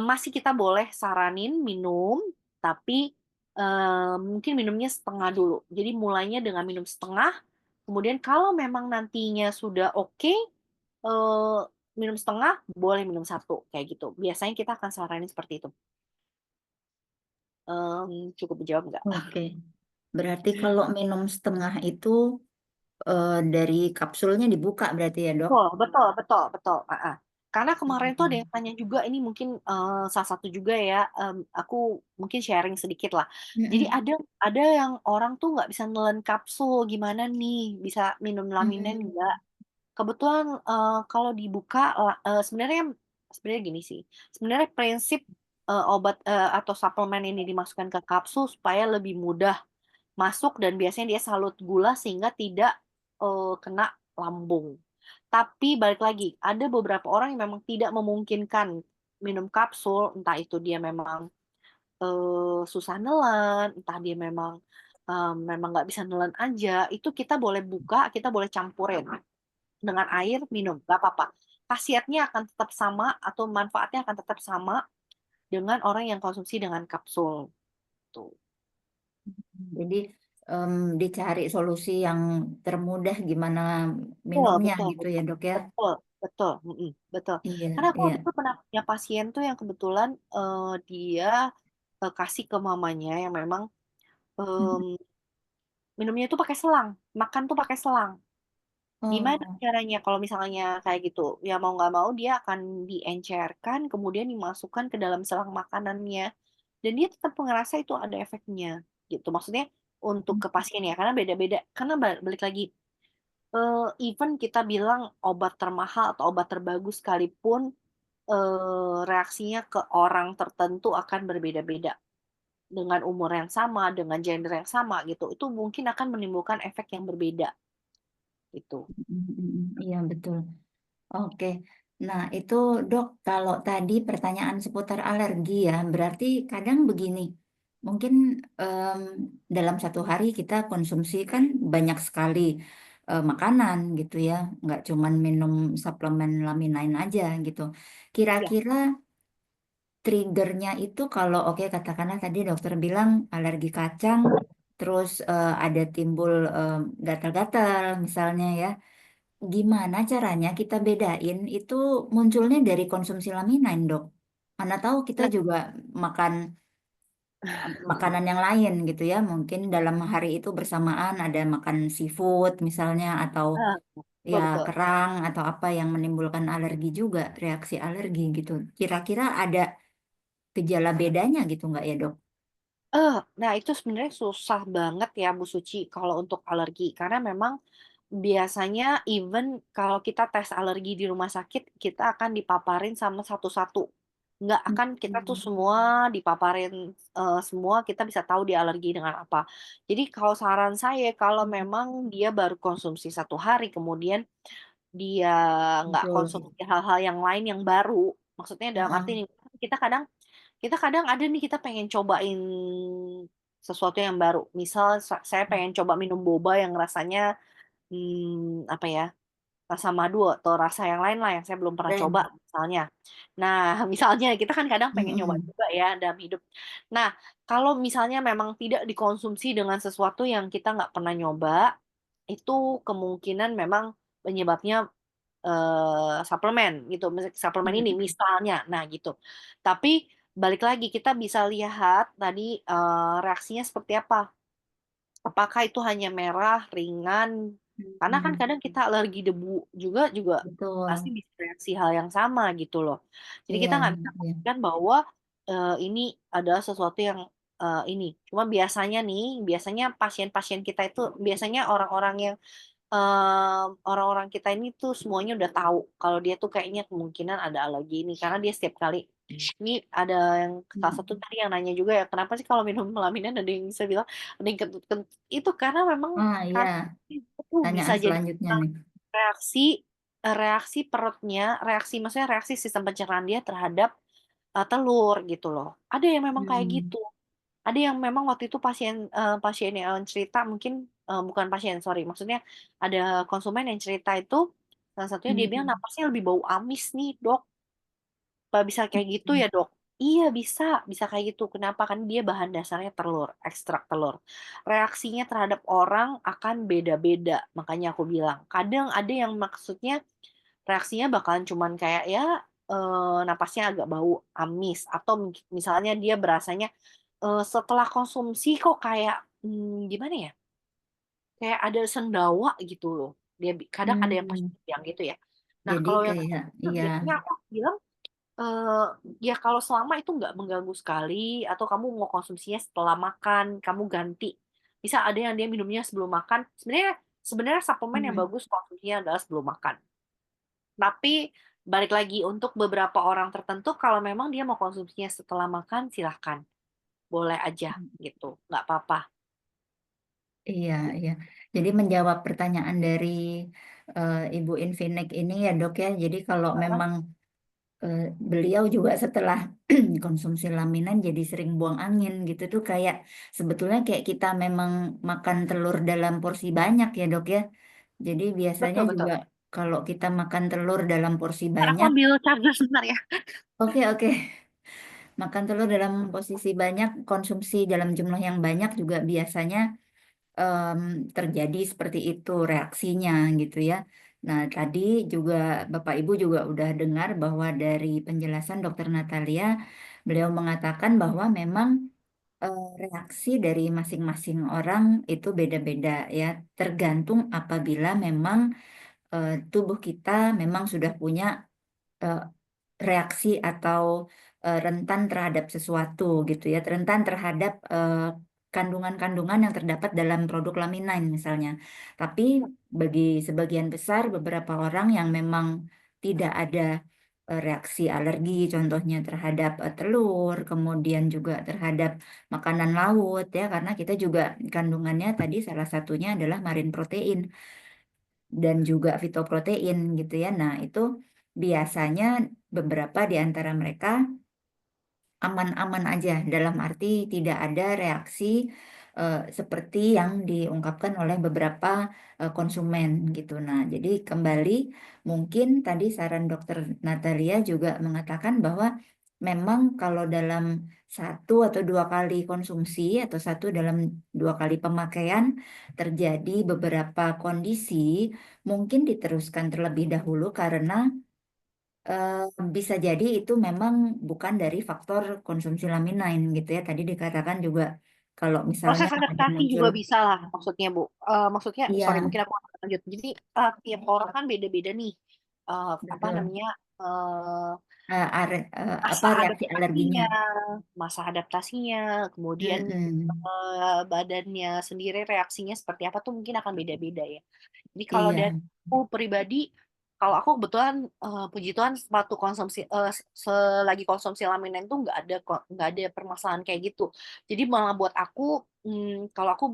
masih kita boleh saranin minum, tapi, mungkin minumnya setengah dulu. Jadi mulainya dengan minum setengah, kemudian kalau memang nantinya sudah oke, eee, minum setengah, boleh minum satu kayak gitu. Biasanya kita akan saranin seperti itu. Cukup menjawab nggak? Oke. Berarti kalau minum setengah itu dari kapsulnya dibuka berarti ya, Dok? Betul betul betul betul, heeh. Karena kemarin tuh ada Mhm. yang tanya juga, ini mungkin, salah satu juga ya, aku mungkin sharing sedikit lah. Jadi Mhm. ada yang orang tuh nggak bisa nelen kapsul, gimana nih, bisa minum Laminen Mhm. nggak? Kebetulan, kalau dibuka sebenarnya sebenarnya gini sih, sebenarnya prinsip, obat, atau suplemen ini dimasukkan ke kapsul supaya lebih mudah masuk dan biasanya dia salut gula sehingga tidak, kena lambung. Tapi balik lagi, ada beberapa orang yang memang tidak memungkinkan minum kapsul, entah itu dia memang, susah nelen, entah dia memang, memang nggak bisa nelen aja, itu kita boleh buka, kita boleh campurin dengan air, minum, nggak apa-apa. Khasiatnya akan tetap sama atau manfaatnya akan tetap sama dengan orang yang konsumsi dengan kapsul, tuh. Jadi dicari solusi yang termudah gimana Betul minumnya betul gitu ya, betul Dok ya? betul betul, betul. Iya, Karena aku iya. waktu itu pernah punya pasien tuh yang kebetulan, dia, kasih ke mamanya yang memang, Mhm. mmm, minumnya itu pakai selang, makan tuh pakai selang. Gimana Oh. caranya kalau misalnya kayak gitu? Ya mau nggak mau dia akan diencerkan, kemudian dimasukkan ke dalam selang makanannya, dan dia tetap ngerasa itu ada efeknya, gitu. Maksudnya untuk ke pasien ya, karena beda-beda karena balik lagi, even kita bilang obat termahal atau obat terbagus sekalipun, reaksinya ke orang tertentu akan berbeda-beda. Dengan umur yang sama, dengan gender yang sama gitu, itu mungkin akan menimbulkan efek yang berbeda, gitu. Iya betul. Oke. Nah, itu Dok, kalau tadi pertanyaan seputar alergi ya, berarti kadang begini, mungkin em, dalam satu hari kita konsumsi kan banyak sekali makanan gitu ya, nggak cuman minum suplemen laminain aja gitu. Iya, Kira-kira triggernya itu kalau oke katakanlah tadi dokter bilang alergi kacang, terus ada timbul gatal-gatal misalnya ya. Gimana caranya kita bedain itu munculnya dari konsumsi laminain, Dok? Mana tahu kita nah, juga makan makanan yang lain gitu ya. Mungkin dalam hari itu bersamaan ada makan seafood misalnya atau heeh, ya betul betul. kerang atau apa yang menimbulkan alergi juga, reaksi alergi gitu. Kira-kira ada gejala bedanya gitu nggak ya, Dok? Nah itu sebenarnya susah banget ya Bu Suci kalau untuk alergi, karena memang biasanya even kalau kita tes alergi di rumah sakit, kita akan dipaparin sama satu-satu. Nggak akan kita tuh Hmm. semua dipaparin, semua kita bisa tahu dia alergi dengan apa. Jadi kalau saran saya, kalau memang dia baru konsumsi 1 hari, kemudian dia nggak Betul. konsumsi hal-hal yang lain yang baru, maksudnya dalam Heeh. arti nih, kita kadang ada nih kita pengen cobain sesuatu yang baru. Misal saya pengen coba minum boba yang rasanya, apa ya, rasa madu atau rasa yang lain lah yang saya belum pernah coba Keren. misalnya. Nah, misalnya kita kan kadang pengen nyoba Mm-mm. juga ya dalam hidup. Nah, kalau misalnya memang tidak dikonsumsi dengan sesuatu yang kita nggak pernah nyoba, itu kemungkinan memang penyebabnya, suplemen gitu, suplemen ini Mm-mm. misalnya, nah gitu. Tapi balik lagi kita bisa lihat tadi, reaksinya seperti apa. Apakah itu hanya merah, ringan, karena kan Mm-mm. kadang kita alergi debu juga juga pasti Betul. bisa reaksi hal yang sama gitu loh. Jadi Iya, kita nggak bisa iya. pastikan bahwa, ini adalah sesuatu yang, ini. Cuma biasanya pasien-pasien kita itu biasanya orang-orang kita ini tuh semuanya udah tahu kalau dia tuh kayaknya kemungkinan ada alergi ini, karena dia setiap kali ini ada yang salah satu Mm. tadi yang nanya juga ya, "Kenapa sih kalau minum melaminan ada yang bisa bilang ada yang kentut," itu karena memang Ah, iya. kadang itu bisa Tanyaan jadi selanjutnya nih. reaksi, reaksi perutnya, maksudnya reaksi sistem pencernaan dia terhadap, telur gitu loh. Ada yang memang kayak Hmm. gitu. Ada yang memang waktu itu pasien yang cerita mungkin, bukan pasien sorry, maksudnya ada konsumen yang cerita itu, salah satunya dia bilang Hmm. napasnya lebih bau amis nih, Dok. Apa bisa kayak gitu ya, Dok? Iya bisa kayak gitu. Kenapa? Kan dia bahan dasarnya telur, ekstrak telur. Reaksinya terhadap orang akan beda-beda, makanya aku bilang. Kadang ada yang maksudnya reaksinya bakalan cuman kayak ya, napasnya agak bau amis atau misalnya dia berasanya, setelah konsumsi kok kayak, gimana ya, kayak ada sendawa gitu loh. Kadang ada yang Hmm. positif yang gitu ya. Nah Jadi kalau yang kayak kayak, gitu iya, biasanya aku bilang, eee, ya kalau selama itu nggak mengganggu sekali atau kamu mau konsumsinya setelah makan, kamu ganti. Bisa ada yang dia minumnya sebelum makan, sebenarnya sebenarnya suplemen yang hmm. bagus konsumsinya adalah sebelum makan. Tapi balik lagi untuk beberapa orang tertentu kalau memang dia mau konsumsinya setelah makan silahkan, boleh aja gitu, nggak apa-apa. Iya, iya. Jadi menjawab pertanyaan dari Ibu Infinek ini ya dok ya. Jadi kalau Heeh. memang beliau juga setelah konsumsi laminan jadi sering buang angin gitu tuh kayak sebetulnya kayak kita memang makan telur dalam porsi banyak ya dok ya. Jadi biasanya Betul betul. juga kalau kita makan telur dalam porsi Bentar aku banyak, ambil charger sebentar ya. oke oke. Makan telur dalam posisi banyak, konsumsi dalam jumlah yang banyak juga biasanya terjadi seperti itu reaksinya gitu ya. Nah, tadi juga Bapak Ibu juga udah dengar bahwa dari penjelasan Dokter Natalia, beliau mengatakan bahwa memang reaksi dari masing-masing orang itu beda-beda ya, tergantung apabila memang tubuh kita memang sudah punya eh, reaksi atau rentan terhadap sesuatu gitu ya, rentan terhadap kandungan-kandungan yang terdapat dalam produk laminin misalnya. Tapi bagi sebagian besar beberapa orang yang memang tidak ada reaksi alergi, contohnya terhadap telur, kemudian juga terhadap makanan laut ya, karena kita juga kandungannya tadi salah satunya adalah marin protein dan juga fitoprotein gitu ya. Nah, itu biasanya beberapa di antara mereka aman-aman aja dalam arti tidak ada reaksi seperti yang diungkapkan oleh beberapa konsumen gitu. Nah, jadi kembali mungkin tadi saran Dokter Natalia juga mengatakan bahwa memang kalau dalam satu atau dua kali konsumsi atau satu dalam dua kali pemakaian terjadi beberapa kondisi, mungkin diteruskan terlebih dahulu karena bisa jadi itu memang bukan dari faktor konsumsi laminain gitu ya. Tadi dikatakan juga kalau misalnya Proses ada adaptasi muncul, juga bisa lah maksudnya, Bu. Maksudnya sorry iya, mungkin aku akan lanjut. Jadi, tiap orang kan beda-beda nih, apa betul. namanya, masa Apa reaksi alerginya? adaptasinya masa adaptasinya, kemudian, Mm-mm. badannya sendiri reaksinya seperti apa tuh mungkin akan beda-beda ya. Jadi kalau dari Iya, aku pribadi, kalau aku kebetulan, puji Tuhan waktu konsumsi selagi konsumsi Laminen tuh nggak ada permasalahan kayak gitu. Jadi malah buat aku, kalau aku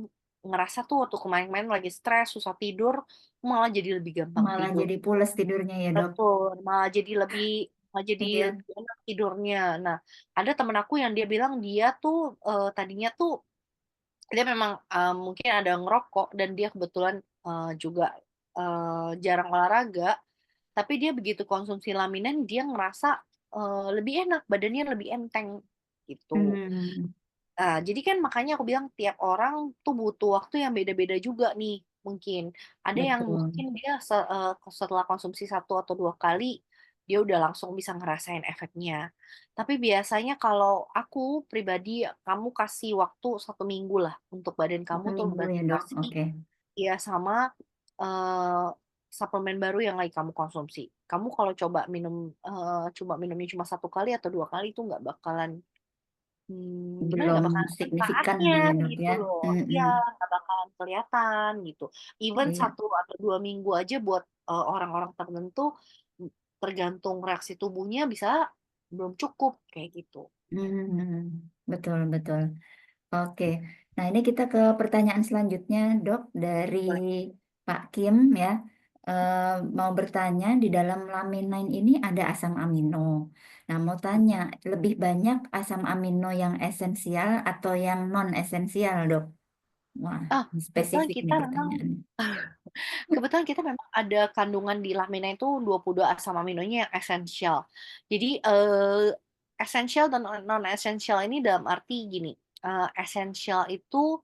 ngerasa tuh waktu kemarin-kemarin lagi stres, susah tidur, malah jadi lebih gampang malah tidur. jadi pules tidurnya ya dok. Betul, malah jadi Iya, lebih enak tidurnya. Nah, ada temen aku yang dia bilang dia tuh, tadinya tuh dia memang, mungkin ada ngerokok dan dia kebetulan, juga, jarang olahraga, tapi dia begitu konsumsi Laminen dia ngerasa, lebih enak, badannya lebih enteng, gitu. hmm, Jadi kan makanya aku bilang tiap orang tuh butuh waktu yang beda-beda juga nih, mungkin. Ada yang betul. mungkin dia setelah konsumsi satu atau 2 kali, dia udah langsung bisa ngerasain efeknya. Tapi biasanya kalau aku pribadi, kamu kasih waktu 1 minggu lah untuk badan kamu Satu tuh minggu ya dok. beradaptasi Oke. ya sama, eee, suplemen baru yang lagi kamu konsumsi. Kamu kalau coba minumnya cuma 1 kali atau 2 kali itu nggak bakalan gimana, Belum nggak bakalan ada signifikan manfaatnya ya dok gitu ya. loh. Iya, Mm-mm. nggak bakalan kelihatan gitu. Even Iya. 1 atau 2 minggu aja buat, orang-orang tertentu, tergantung reaksi tubuhnya bisa belum cukup, kayak gitu. Betul, betul. Oke, nah ini kita ke pertanyaan selanjutnya, Dok, dari Boleh. Pak Kim ya. mau bertanya di dalam laminin ini ada asam amino. Nah, mau tanya lebih banyak asam amino yang esensial atau yang non esensial, Dok? Wah, Ah, kebetulan spesifik nih kita memang pertanyaannya. kebetulan kita memang ada kandungan di lamina itu 22 asam aminonya yang esensial. Jadi esensial dan non esensial ini dalam arti gini, esensial itu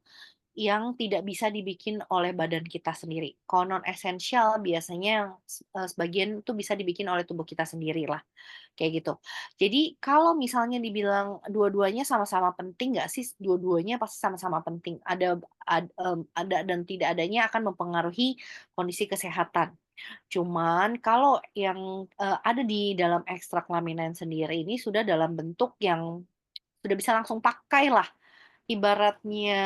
yang tidak bisa dibikin oleh badan kita sendiri. Kalau non esensial biasanya yang sebagian itu bisa dibikin oleh tubuh kita sendiri lah. Kayak gitu. Jadi kalau misalnya dibilang dua-duanya sama-sama penting nggak sih? Dua-duanya pasti sama-sama penting. Ada dan tidak adanya akan mempengaruhi kondisi kesehatan. Cuman kalau yang, ada di dalam ekstrak laminen sendiri ini sudah dalam bentuk yang sudah bisa langsung pakai lah. Ibaratnya,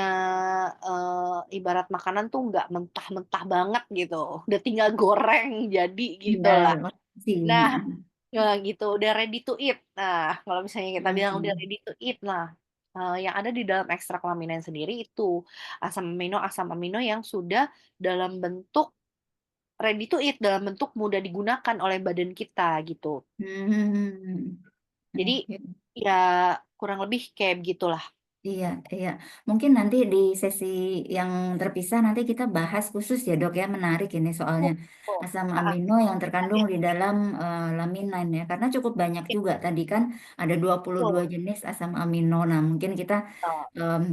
ibarat makanan tuh nggak mentah-mentah banget gitu, udah tinggal goreng jadi gitu Tinggal lah. sih. Nah, ya gitu, udah ready to eat. Nah, kalau misalnya kita bilang udah Hmm. ready to eat, nah, yang ada di dalam ekstrak laminen sendiri itu asam amino yang sudah dalam bentuk ready to eat, dalam bentuk mudah digunakan oleh badan kita gitu. Hmm. Jadi Oke. ya kurang lebih kayak begitulah. Iya, iya. Mungkin nanti di sesi yang terpisah nanti kita bahas khusus ya, Dok ya. Menarik ini soalnya Oh, oh, asam ah, amino yang terkandung nanti di dalam laminin ya. Karena cukup banyak ya, juga tadi kan ada 22 betul. jenis asam amino. Nah, mungkin kita Ah,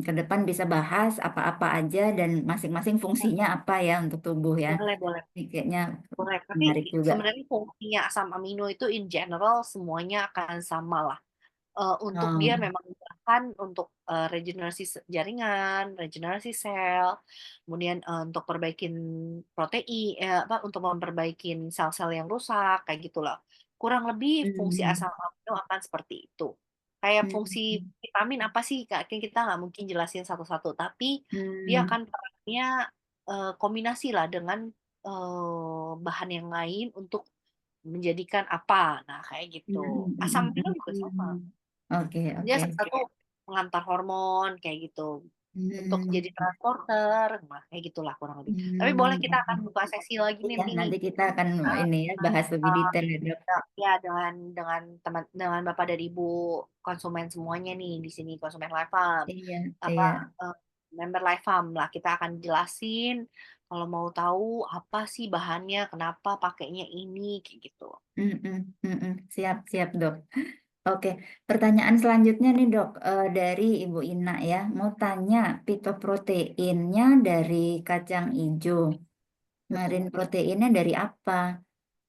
ke depan bisa bahas apa-apa aja dan masing-masing fungsinya apa ya untuk tubuh ya. boleh, boleh. Ini kayaknya Boleh, tapi menarik juga. sebenarnya fungsinya asam amino itu in general semuanya akan sama lah. Untuk dia Oh. memang bahan untuk regenerasi jaringan, regenerasi sel, kemudian untuk perbaikin apa untuk memperbaikin sel-sel yang rusak kayak gitulah. Kurang lebih fungsi Hmm. asam amino akan seperti itu. Kayak fungsi Hmm. vitamin apa sih Kak? Kan kita nggak mungkin jelasin satu-satu, tapi dia Hmm. akan perannya kombinasi lah dengan bahan yang lain untuk menjadikan apa. Nah, kayak Hmm. gitu. Asam Hmm. amino juga sama. Hmm. Oke, Dia oke. salah satu pengantar hormon kayak gitu. Untuk jadi Hmm. transporter, nah kayak gitulah kurang lebih. Tapi boleh Hmm, kita oke. akan buka sesi lagi Iya, nanti nih. nanti kita akan Ah, ini ya dengan, bahas lebih eh, detail ya, Dok. ya dengan Bapak dan Ibu konsumen semuanya nih di sini konsumen Live Farm. Iya, Apa iya. eh, member Live Farm lah kita akan jelasin kalau mau tahu apa sih bahannya, kenapa pakainya ini kayak gitu. Mm-mm, mm-mm. Siap, siap, Dok. Oke, pertanyaan selanjutnya nih, Dok, dari Ibu Ina ya. Mau tanya, pitoproteinnya dari kacang hijau. Marin Betul. proteinnya dari apa?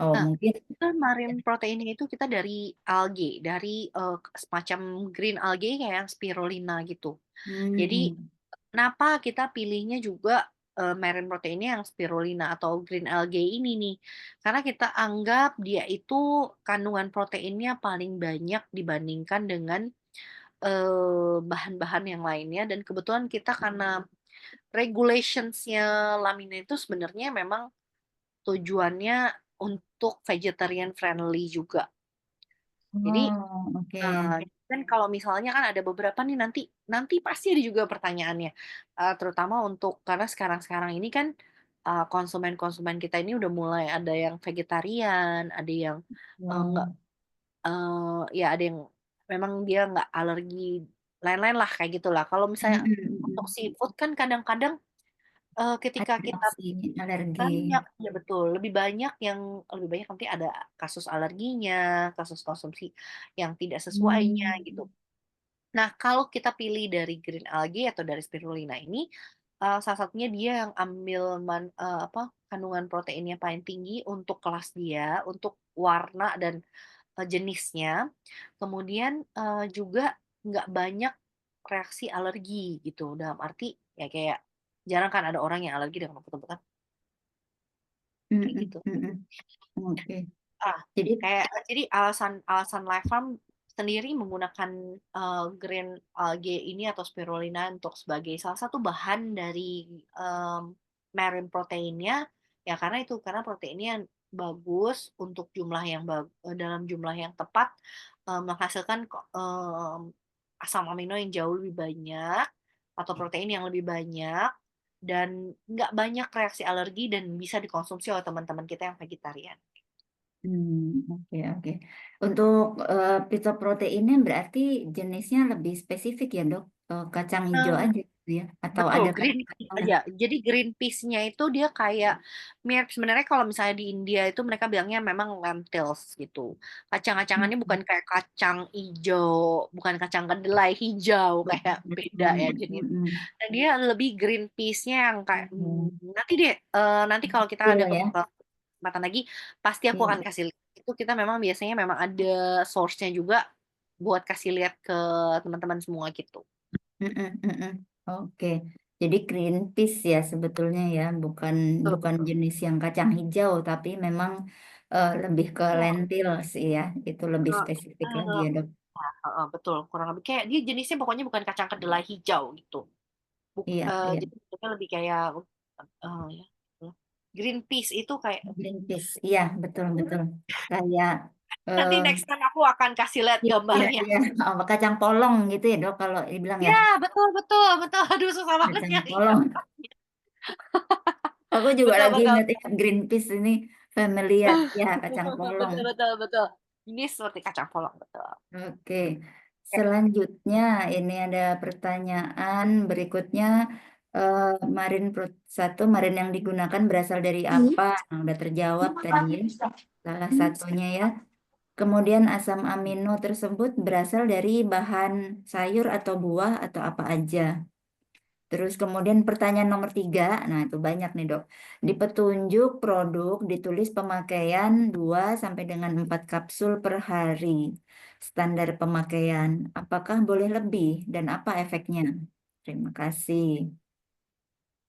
Oh, Nah, mungkin. itu marine proteinnya itu kita dari algae, dari semacam green algae kayak yang spirulina gitu. Jadi Hmm. kenapa kita pilihnya juga marine proteinnya yang spirulina atau green algae ini nih? Karena kita anggap dia itu kandungan proteinnya paling banyak dibandingkan dengan bahan-bahan yang lainnya dan kebetulan kita karena regulations-nya Lamina itu sebenarnya memang tujuannya untuk vegetarian friendly juga. Jadi Oh, oke. kan kalau misalnya kan ada beberapa nih nanti nanti pasti ada juga pertanyaannya. Terutama untuk karena sekarang-sekarang ini kan konsumen-konsumen kita ini udah mulai ada yang vegetarian, ada yang nggak Oh. ya ada yang memang dia nggak alergi lain-lain lah kayak gitulah. Kalau misalnya Mm-mm, untuk mm-mm. seafood kan kadang-kadang ketika Ada kita opsi alergi. banyak, ya betul. Lebih banyak nanti ada kasus alerginya, kasus konsumsi yang tidak sesuainya gitu. Hmm. Nah, kalau kita pilih dari green algae atau dari spirulina ini, salah satunya dia yang ambil apa kandungan proteinnya paling tinggi untuk kelas dia, untuk warna dan jenisnya. Kemudian juga nggak banyak reaksi alergi gitu. Dalam arti ya kayak jarang kan ada orang yang alergi dengan obat-obatan kayak Mm-mm, gitu. mm-mm. Oke. Ah, Jadi, jadi alasan Live Farm sendiri menggunakan green algae ini atau spirulina untuk sebagai salah satu bahan dari marine proteinnya ya karena itu karena proteinnya bagus untuk jumlah yang dalam jumlah yang tepat menghasilkan asam amino yang jauh lebih banyak atau protein yang lebih banyak dan nggak banyak reaksi alergi dan bisa dikonsumsi oleh teman-teman kita yang vegetarian. Oke, oke. Untuk pita proteinnya berarti jenisnya lebih spesifik ya, Dok? Kacang hijau Eh, aja gitu ya? Atau Betul, ada green kacang peas lain? aja. Jadi green peas-nya itu dia kayak mirip sebenarnya kalau misalnya di India itu mereka bilangnya memang lentils gitu. Kacang-kacangannya bukan kayak kacang hijau, bukan kacang kedelai hijau kayak beda ya jenis. Dan dia lebih green peas-nya yang kayak nanti deh nanti kalau kita Kecil ada ya? kesempatan lagi pasti aku Iya. akan kasih lihat. Itu kita memang biasanya memang ada source-nya juga buat kasih lihat ke teman-teman semua gitu. Mm-mm, mm-mm. Oke, jadi green peas ya sebetulnya ya, bukan Betul, bukan betul. jenis yang kacang hijau, tapi memang lebih ke lentil sih ya, itu lebih Eh, spesifik lagi eh, ya, Dok. betul, kurang lebih kayak dia jenisnya pokoknya bukan kacang kedelai hijau gitu. Iya, iya, Jadi bentuknya lebih kayak ya, gitu. Green peas itu kayak green peas, iya betul betul, kayak nanti eh, next time aku akan kasih lihat iya gambarnya. iya, oh, kacang polong gitu ya, Dok, kalau dibilang ya, Ya, betul, betul, betul. Aduh, susah banget kacang nyari polong. gambar. Aku juga Betul, lagi betul. ingat-ingat green peas ini familiar, ya kacang polong. Betul, betul, betul. Ini seperti kacang polong, betul. Oke, Ya. selanjutnya ini ada pertanyaan berikutnya. Satu marin yang digunakan berasal dari apa? Nah, udah terjawab tadi ya, salah satunya ya. Kemudian asam amino tersebut berasal dari bahan sayur atau buah atau apa aja. Terus kemudian pertanyaan nomor 3, nah itu banyak nih Dok. Di petunjuk produk ditulis pemakaian 2 sampai dengan 4 kapsul per hari. Standar pemakaian, apakah boleh lebih dan apa efeknya? Terima kasih.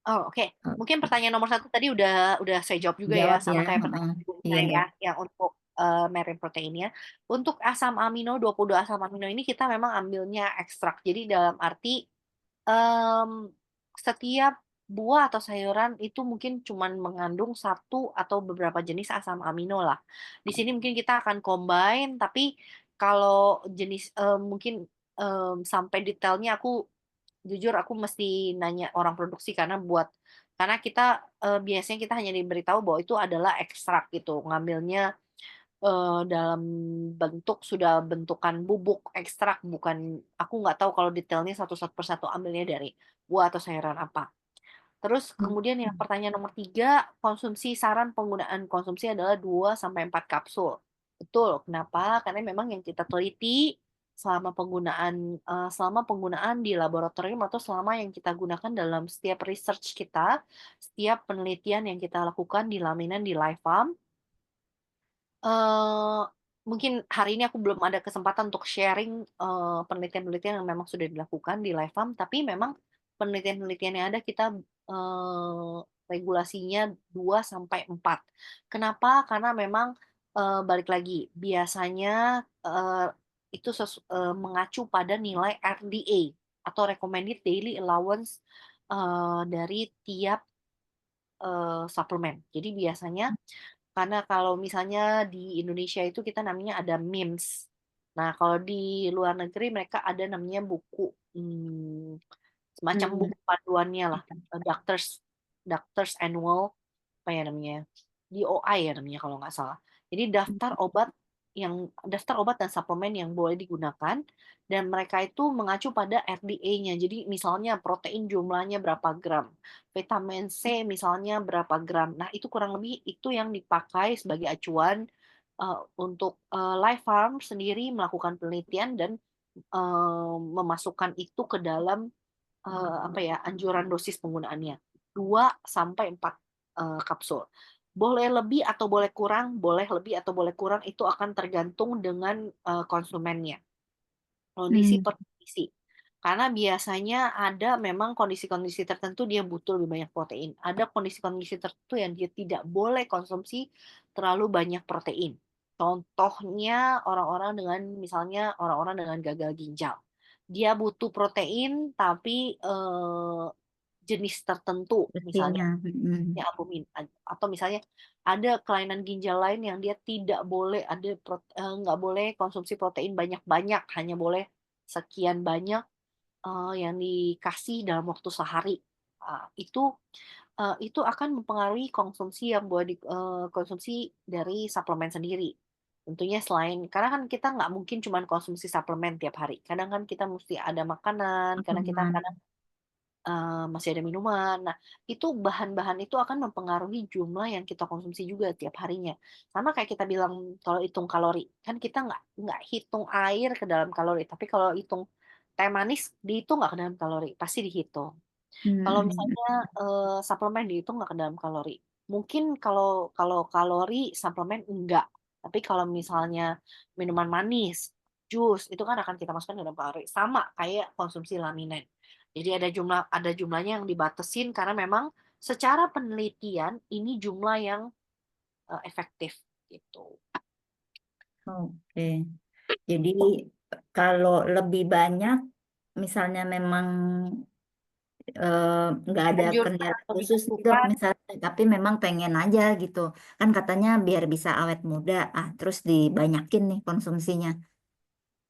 Oh, oke. Mungkin pertanyaan nomor 1 tadi udah saya jawab juga ya, Jawab ya. sama kayak Heeh. pertanyaan sebelumnya Iya ya, Dok. yang untuk marine proteinnya. Untuk asam amino, 22 asam amino ini kita memang ambilnya ekstrak. Jadi dalam arti em, setiap buah atau sayuran itu mungkin cuman mengandung satu atau beberapa jenis asam amino lah. Di sini mungkin kita akan combine, tapi kalau jenis mungkin sampai detailnya aku jujur aku mesti nanya orang produksi karena kita biasanya kita hanya diberitahu bahwa itu adalah ekstrak gitu, ngambilnya dalam bentuk sudah bentukan bubuk ekstrak bukan aku nggak tahu kalau detailnya satu persatu ambilnya dari buah atau sayuran apa. Terus kemudian yang pertanyaan nomor 3, saran penggunaan konsumsi adalah 2 sampai 4 kapsul. Betul, kenapa? Karena memang yang kita teliti selama penggunaan di laboratorium atau selama yang kita gunakan dalam setiap research kita, setiap penelitian yang kita lakukan di laminan di live farm, Eee, mungkin hari ini aku belum ada kesempatan untuk sharing, penelitian-penelitian yang memang sudah dilakukan di live farm, tapi memang penelitian-penelitian yang ada kita, regulasinya 2 sampai 4. Kenapa? Karena memang, balik lagi, biasanya, mengacu pada nilai RDA atau Recommended Daily Allowance, dari tiap, suplemen. Jadi biasanya karena kalau misalnya di Indonesia itu kita namanya ada MIMS. Nah, kalau di luar negeri mereka ada namanya buku, semacam Hmm. buku panduannya lah, Doctors Doctors Annual, apa ya namanya, DOI ya namanya kalau nggak salah. Jadi daftar obat dan suplemen yang boleh digunakan dan mereka itu mengacu pada RDA-nya. Jadi misalnya protein jumlahnya berapa gram, vitamin C misalnya berapa gram. Nah, itu kurang lebih itu yang dipakai sebagai acuan untuk Live Farm sendiri melakukan penelitian dan memasukkan itu ke dalam apa ya, anjuran dosis penggunaannya, 2 sampai 4 kapsul. Boleh lebih atau boleh kurang, boleh lebih atau boleh kurang itu akan tergantung dengan, konsumennya, kondisi Hmm. per kondisi. Karena biasanya ada memang kondisi-kondisi tertentu dia butuh lebih banyak protein, ada kondisi-kondisi tertentu yang dia tidak boleh konsumsi terlalu banyak protein. Contohnya misalnya orang-orang dengan gagal ginjal. Dia butuh protein tapi, jenis tertentu, misalnya Pastinya. Hmm. ya albumin atau misalnya ada kelainan ginjal lain yang dia tidak boleh nggak boleh konsumsi protein banyak-banyak, hanya boleh sekian banyak, yang dikasih dalam waktu sehari. itu akan mempengaruhi konsumsi yang boleh konsumsi dari suplemen sendiri. Tentunya selain karena kan kita nggak mungkin cuman konsumsi suplemen tiap hari. Kadang kan kita mesti ada makanan, kadang kita Aman. masih ada minuman. Nah, itu bahan-bahan itu akan mempengaruhi jumlah yang kita konsumsi juga tiap harinya. Sama kayak kita bilang kalau hitung kalori, kan kita nggak hitung air ke dalam kalori, tapi kalau hitung teh manis dihitung nggak ke dalam kalori, pasti dihitung. Kalau Mm-mm. misalnya suplemen dihitung nggak ke dalam kalori. Mungkin kalau kalau kalori suplemen enggak. Tapi kalau misalnya minuman manis, jus itu kan akan kita masukkan ke dalam kalori. Sama kayak konsumsi laminen. Jadi ada jumlahnya yang dibatasin karena memang secara penelitian ini jumlah yang efektif gitu. Oke. Jadi kalau lebih banyak, misalnya memang nggak ada Anjurkan kendala atau khusus nih dok, dibutuhkan. misalnya, tapi memang pengen aja gitu. Kan katanya biar bisa awet muda, terus dibanyakin nih konsumsinya.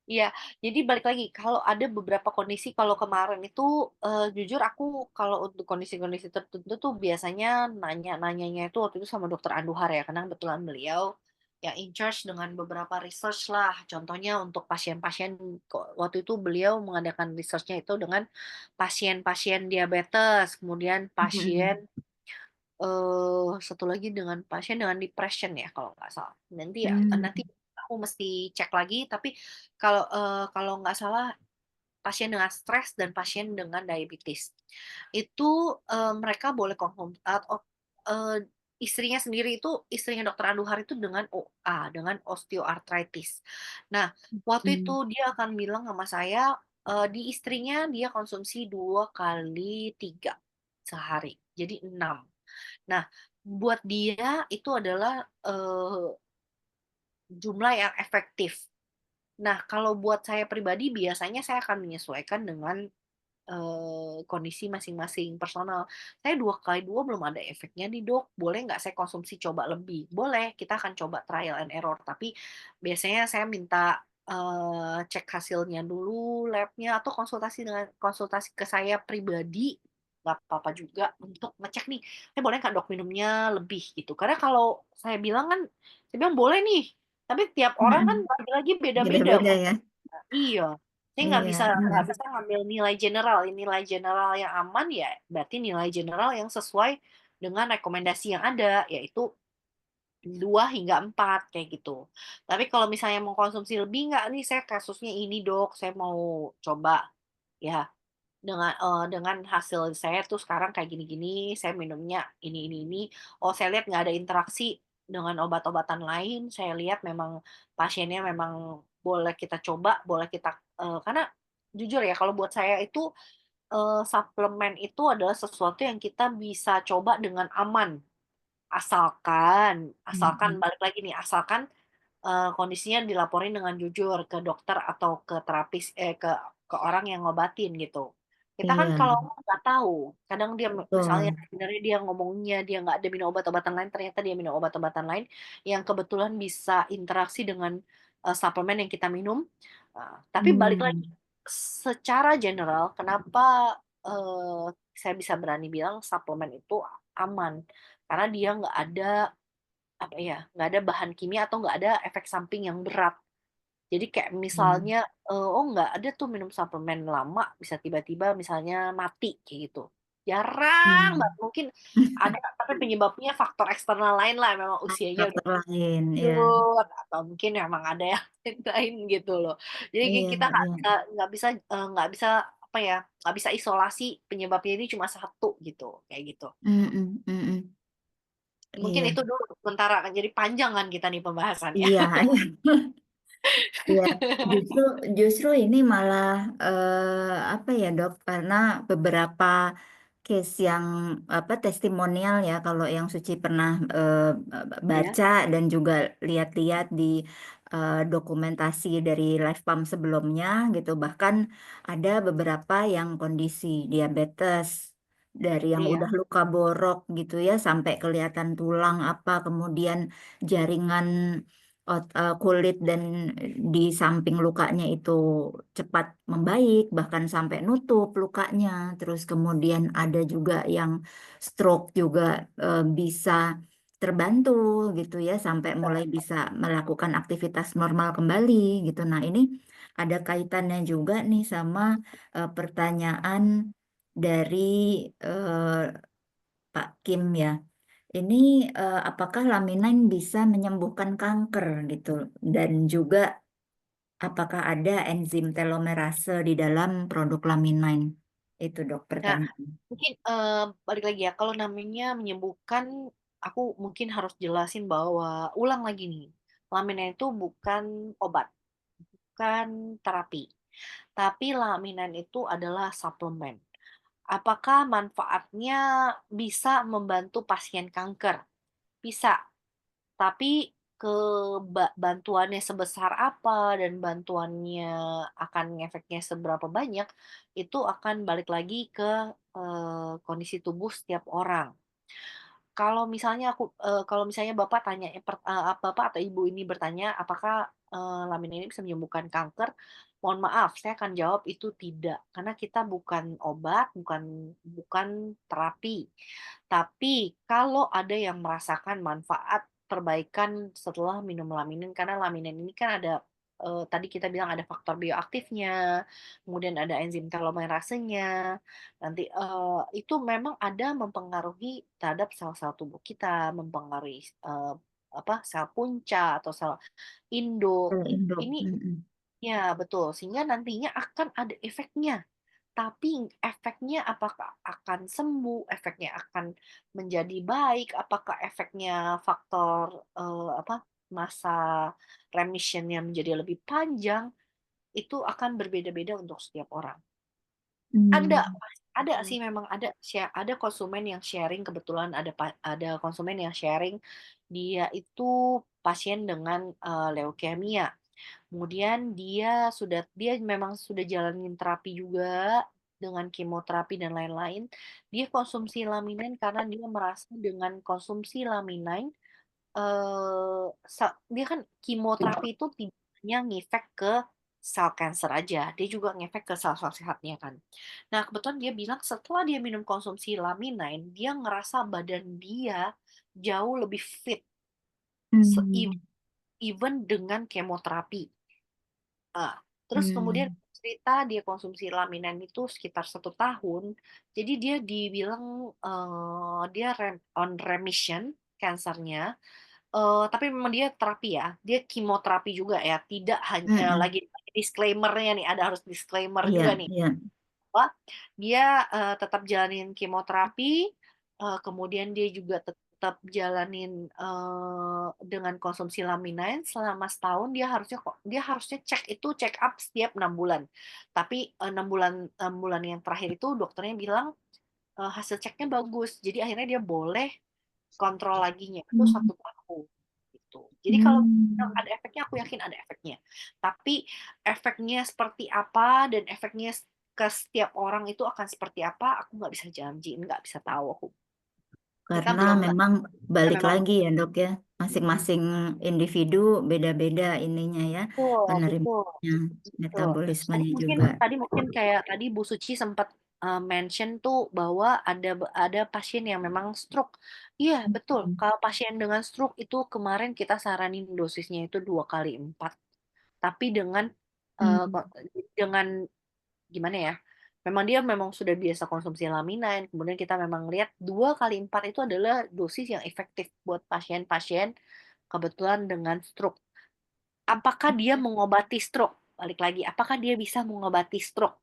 Iya, jadi balik lagi kalau ada beberapa kondisi kalau kemarin itu jujur aku kalau untuk kondisi-kondisi tertentu tuh biasanya nanyanya itu waktu itu sama dokter Anduhar ya karena kebetulan beliau yang in charge dengan beberapa research lah. Contohnya untuk pasien-pasien waktu itu beliau mengadakan researchnya itu dengan pasien-pasien diabetes, kemudian pasien Mm-mm. satu lagi dengan pasien dengan depression ya kalau nggak salah. Hmm. Nanti aku mesti cek lagi, tapi kalau nggak salah pasien dengan stres dan pasien dengan diabetes itu mereka boleh konsumsi atau istrinya sendiri itu istrinya dokter Anduhar itu dengan OA dengan osteoartritis. Nah waktu itu Hmm. dia akan bilang sama saya di istrinya dia konsumsi 2 kali 3 sehari, jadi 6. Nah, buat dia itu adalah, jumlah yang efektif. Nah, kalau buat saya pribadi biasanya saya akan menyesuaikan dengan, kondisi masing-masing personal. Saya 2 kali 2 belum ada efeknya nih, Dok, boleh nggak saya konsumsi coba lebih? Boleh, kita akan coba trial and error, tapi biasanya saya minta, cek hasilnya dulu lab-nya atau konsultasi ke saya pribadi, nggak apa-apa juga untuk ngecek nih, "Saya boleh nggak, Dok, minumnya lebih?" Gitu. Karena kalau saya bilang kan, saya bilang, "Boleh nih," tapi tiap orang kan Mm-mm. lagi-lagi beda-beda Beda-beda kok. ya. Iya, saya nggak Iya, bisa iya. nggak bisa ngambil nilai general. Nilai general yang aman ya berarti nilai general yang sesuai dengan rekomendasi yang ada, yaitu 2 hingga 4 kayak gitu. Tapi kalau misalnya mau konsumsi lebih nggak nih, saya kasusnya ini Dok, saya mau coba ya dengan hasil saya tuh sekarang kayak gini-gini, saya minumnya ini. Oh, saya lihat nggak ada interaksi dengan obat-obatan lain, saya lihat memang pasiennya memang boleh kita coba, boleh kita karena jujur ya kalau buat saya itu, suplemen itu adalah sesuatu yang kita bisa coba dengan aman, asalkan asalkan Mm-mm. balik lagi nih, asalkan kondisinya dilaporin dengan jujur ke dokter atau ke terapis ke orang yang ngobatin gitu. Kita kan Iya, kalau nggak tahu, kadang dia misalnya betul. sebenarnya dia ngomongnya dia nggak ada minum obat-obatan lain, ternyata dia minum obat-obatan lain yang kebetulan bisa interaksi dengan, suplemen yang kita minum. Tapi balik lagi, Hmm. secara general kenapa, saya bisa berani bilang suplemen itu aman, karena dia nggak ada apa ya, nggak ada bahan kimia atau nggak ada efek samping yang berat. Jadi kayak Iya. misalnya, nggak ada tuh minum suplemen lama bisa tiba-tiba misalnya mati kayak gitu. Jarang Hmm. banget, mungkin ada tapi penyebabnya faktor eksternal lain lah, memang usianya udah Faktor lain, ya. lanjut atau mungkin memang ada yang lain gitu loh. Jadi Iya, kita iya. nggak bisa apa ya, nggak bisa isolasi penyebabnya ini cuma satu gitu, kayak gitu. Mm-mm, mm-mm. Mungkin Iya, itu dulu sementara kan jadi panjang kan kita nih pembahasannya. iya. Iya, justru justru ini malah apa ya dok? Karena beberapa case yang apa testimonial ya, kalau yang Suci pernah Ya. baca dan juga lihat-lihat di dokumentasi dari Life Pump sebelumnya gitu, bahkan ada beberapa yang kondisi diabetes dari yang Iya. udah luka borok gitu ya, sampai kelihatan tulang apa, kemudian jaringan kulit dan di samping lukanya itu cepat membaik, bahkan sampai nutup lukanya. Terus kemudian ada juga yang stroke juga bisa terbantu gitu ya, sampai mulai bisa melakukan aktivitas normal kembali gitu. Nah, ini ada kaitannya juga nih sama pertanyaan dari eh, Pak Kim ya. Ini apakah laminin bisa menyembuhkan kanker gitu, dan juga apakah ada enzim telomerase di dalam produk laminin? Itu dok Nah, pertanyaan. mungkin balik lagi ya, kalau namanya menyembuhkan, aku mungkin harus jelasin bahwa ulang lagi nih, laminin itu bukan obat, bukan terapi, tapi laminin itu adalah suplemen. Apakah manfaatnya bisa membantu pasien kanker? Bisa, tapi bantuannya sebesar apa dan bantuannya akan ngefeknya seberapa banyak, itu akan balik lagi ke kondisi tubuh setiap orang. Kalau misalnya Bapak tanya, Bapak atau Ibu ini bertanya, apakah lamin ini bisa menyembuhkan kanker? Mohon maaf, saya akan jawab itu tidak, karena kita bukan obat, bukan bukan terapi. Tapi kalau ada yang merasakan manfaat perbaikan setelah minum laminin, karena laminin ini kan ada tadi kita bilang ada faktor bioaktifnya, kemudian ada enzim telomerasenya. Nanti itu memang ada mempengaruhi terhadap sel-sel tubuh kita, mempengaruhi sel punca atau sel induk. Induk. Ini Mm-mm. ya betul, sehingga nantinya akan ada efeknya. Tapi efeknya apakah akan sembuh, efeknya akan menjadi baik, apakah efeknya faktor masa remission-nya menjadi lebih panjang, itu akan berbeda-beda untuk setiap orang. Ada, Hmm. ada sih memang ada konsumen yang sharing, kebetulan ada konsumen yang sharing dia itu pasien dengan leukemia. Kemudian dia memang sudah jalanin terapi juga dengan kemoterapi dan lain-lain. Dia konsumsi laminin karena dia merasa dengan konsumsi laminin dia kan kemoterapi itu tidak hanya ngefek ke sel kanker aja, dia juga ngefek ke sel-sel sehatnya kan. Nah, kebetulan dia bilang setelah dia minum konsumsi laminin, dia ngerasa badan dia jauh lebih fit, Hmm. even dengan kemoterapi. Ah, terus kemudian Hmm. cerita dia konsumsi laminin itu sekitar 1 tahun, jadi dia dibilang dia on remission kansernya. Tapi memang dia terapi ya, dia kemoterapi juga ya, tidak hanya Mm-mm. lagi disclaimer-nya nih, ada harus disclaimer Iya, juga nih, iya. bahwa dia tetap jalanin kemoterapi, kemudian dia juga tetap jalanin dengan konsumsi laminin selama setahun. Dia harusnya check up setiap 6 bulan. Tapi 6 bulan yang terakhir itu dokternya bilang hasil ceknya bagus, jadi akhirnya dia boleh kontrol laginya itu Hmm. 1 tahun gitu. Jadi kalau Hmm. ada efeknya, aku yakin ada efeknya. Tapi efeknya seperti apa dan efeknya ke setiap orang itu akan seperti apa, aku nggak bisa janji, nggak bisa tahu aku. Kita Karena belum memang kita balik memang lagi ya dok ya, masing-masing individu beda-beda ininya ya, betul, betul, penerimanya, betul. metabolismenya Mungkin juga. mungkin kayak tadi Bu Suci sempat mention tuh bahwa ada pasien yang memang stroke. Iya, betul. Kalau pasien dengan stroke itu kemarin kita saranin dosisnya itu 2 kali 4. Tapi Hmm. dengan gimana ya? Memang sudah biasa konsumsi laminin. Kemudian kita memang lihat 2 kali 4 itu adalah dosis yang efektif buat pasien-pasien kebetulan dengan stroke. Apakah dia mengobati stroke? Balik lagi, apakah dia bisa mengobati stroke?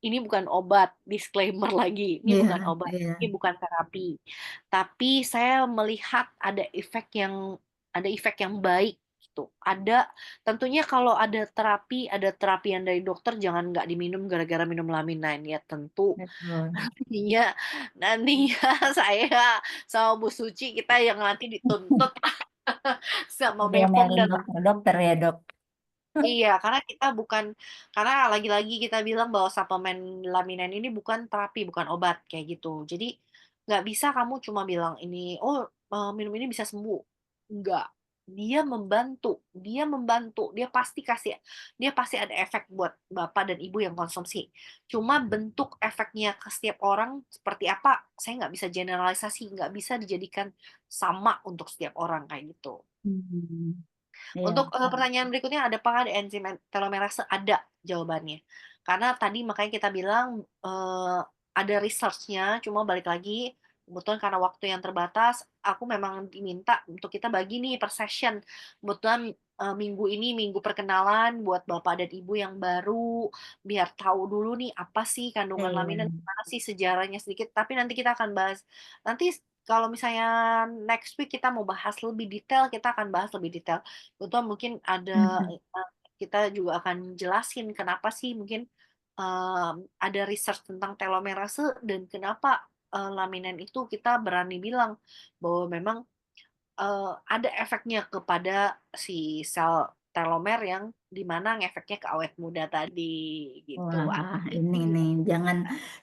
Ini bukan obat, disclaimer lagi. Ini Iya, bukan obat, iya. ini bukan terapi. Tapi saya melihat ada efek yang baik gitu. Tentunya kalau ada terapi yang dari dokter jangan nggak diminum gara-gara minum laminin ya tentu. Betul. Nantinya nantinya saya sama Bu Suci kita yang nanti dituntut sama BPOM Diomelin dan dokter-dokter ya dok. iya, karena lagi-lagi kita bilang bahwa suplemen laminin ini bukan terapi, bukan obat kayak gitu. Jadi nggak bisa kamu cuma bilang ini, oh minum ini bisa sembuh. Enggak, dia membantu, dia pasti ada efek buat bapak dan ibu yang konsumsi. Cuma bentuk efeknya ke setiap orang seperti apa, saya nggak bisa generalisasi, nggak bisa dijadikan sama untuk setiap orang kayak gitu. Hmm, iya. Untuk pertanyaan berikutnya, apakah ada enzim telomerase? Ada jawabannya. Karena tadi makanya kita bilang ada research-nya, cuma balik lagi kebetulan karena waktu yang terbatas, aku memang diminta untuk kita bagi nih per session. Kebetulan minggu ini minggu perkenalan buat bapak dan ibu yang baru, biar tahu dulu nih apa sih kandungan Iya. laminan, gimana sih sejarahnya sedikit. Tapi nanti kita akan bahas. Nanti kalau misalnya next week kita mau bahas lebih detail, kita akan bahas lebih detail. Betul, mungkin ada Mhm. kita juga akan jelasin kenapa sih mungkin ada research tentang telomerase dan kenapa laminin itu kita berani bilang bahwa memang ada efeknya kepada si sel telomer yang dimana ngefeknya ke awet muda tadi gitu. Wah, ini nih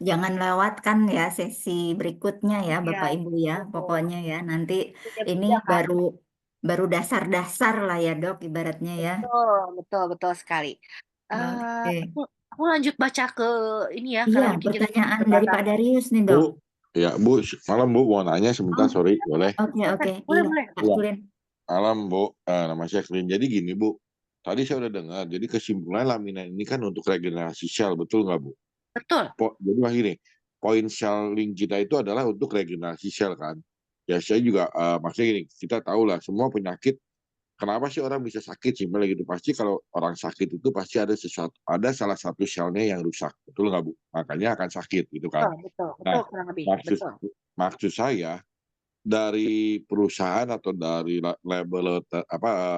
jangan lewatkan ya sesi berikutnya ya Iya, Bapak Ibu ya. betul. Pokoknya ya nanti Punya ini beda kan? baru dasar-dasar lah ya Dok ibaratnya ya. Betul, betul, betul sekali. Oke. Aku lanjut baca ke ini ya, Iya, karena mungkin kita pertanyaan dari terbatas. Pak Darius nih Dok. Bu, ya Bu, malam Bu, mau nanya sebentar, Oh, sorry, boleh? oke oke. Boleh, Iya, boleh. Pak Iya. Tulin. Malam Bu, nama saya Klin. Jadi gini Bu, tadi saya udah dengar, jadi kesimpulan laminan ini kan untuk regenerasi sel, betul nggak Bu? Betul. Jadi mas gini, poin sel link kita itu adalah untuk regenerasi sel kan. Ya saya juga, maksudnya gini, kita tahu lah semua penyakit. Kenapa sih orang bisa sakit simpelnya gitu? Pasti kalau orang sakit itu pasti ada salah satu selnya yang rusak, betul nggak Bu? Makanya akan sakit gitu kan. Betul, betul, betul Nah, kurang lebih. maksud Betul. maksud saya dari perusahaan atau dari label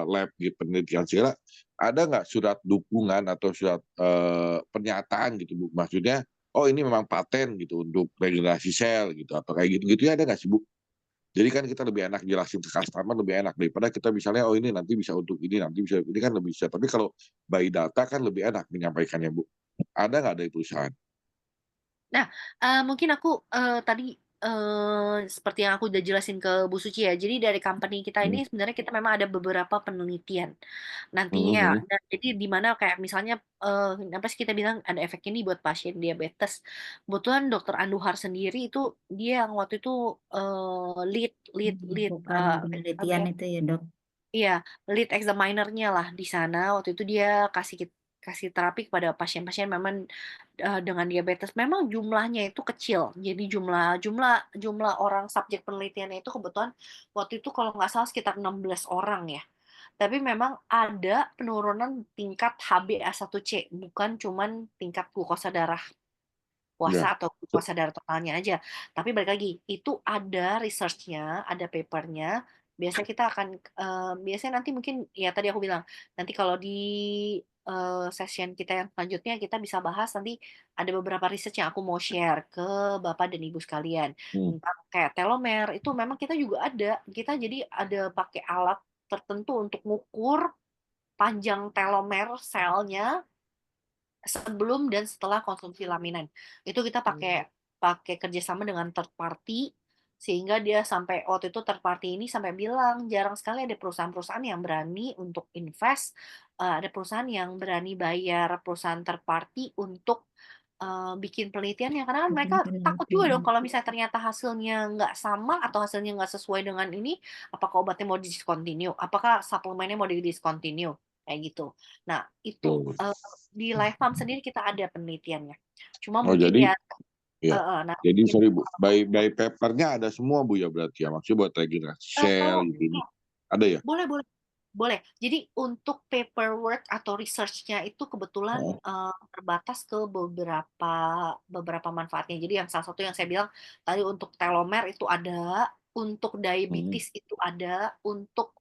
lab gitu penelitian segala ada nggak surat dukungan atau surat pernyataan gitu Bu? Maksudnya oh ini memang paten gitu untuk regenerasi sel gitu atau kayak gitu ya ada nggak sih Bu? Jadi kan kita lebih enak jelasin ke customer lebih enak daripada kita misalnya oh ini nanti bisa untuk ini nanti bisa ini kan lebih bisa. Tapi kalau by data kan lebih enak menyampaikannya Bu. Ada nggak dari perusahaan? Nah, mungkin aku tadi seperti yang aku udah jelasin ke Bu Suci ya. Jadi dari company kita ini Hmm. sebenarnya kita memang ada beberapa penelitian nantinya. Hmm. Dan jadi di mana kayak misalnya apa sih kita bilang ada efek ini buat pasien diabetes. Kebetulan Dokter Anduhar sendiri itu dia yang waktu itu lead lead lead Bukan apa penelitian ya? itu ya Dok. Iya, lead examiner-nya lah di sana. Waktu itu dia kasih terapi kepada pasien-pasien memang dengan diabetes. Memang jumlahnya itu kecil. Jadi jumlah jumlah jumlah orang subjek penelitiannya itu kebetulan waktu itu kalau nggak salah sekitar 16 orang ya. Tapi memang ada penurunan tingkat HbA1c, bukan cuman tingkat glukosa darah puasa Ya. atau glukosa darah totalnya aja. Tapi balik lagi, itu ada research-nya, ada paper-nya. Biasanya kita akan, biasanya nanti mungkin, ya tadi aku bilang, nanti kalau di session kita yang selanjutnya, kita bisa bahas nanti ada beberapa research yang aku mau share ke Bapak dan Ibu sekalian. Hmm. Tentang kayak telomer, itu memang kita juga ada. Kita jadi ada pakai alat tertentu untuk ngukur panjang telomer selnya sebelum dan setelah konsumsi laminan. Itu kita pakai pakai kerjasama dengan third party sehingga dia sampai waktu itu third party ini sampai bilang jarang sekali ada perusahaan-perusahaan yang berani untuk invest, ada perusahaan yang berani bayar perusahaan third party untuk bikin penelitiannya karena kan mereka takut juga dong Penelitian. kalau misalnya ternyata hasilnya nggak sama atau hasilnya nggak sesuai dengan ini, apakah obatnya mau di-discontinue, apakah suplemennya mau di-discontinue, kayak gitu. Nah itu Tuh. di Life Farm sendiri kita ada penelitiannya. Cuma Oh mungkin jadi ya, ya. nah Jadi mungkin sorry Bu, by papernya ada semua Bu ya berarti ya, maksudnya buat regenerasi kalau sel gitu. Ada ya? boleh boleh boleh. Jadi untuk paperwork atau research-nya itu kebetulan Oh. terbatas ke beberapa beberapa manfaatnya. Jadi yang salah satu yang saya bilang tadi untuk telomer itu ada, untuk Hmm. diabetes itu ada, untuk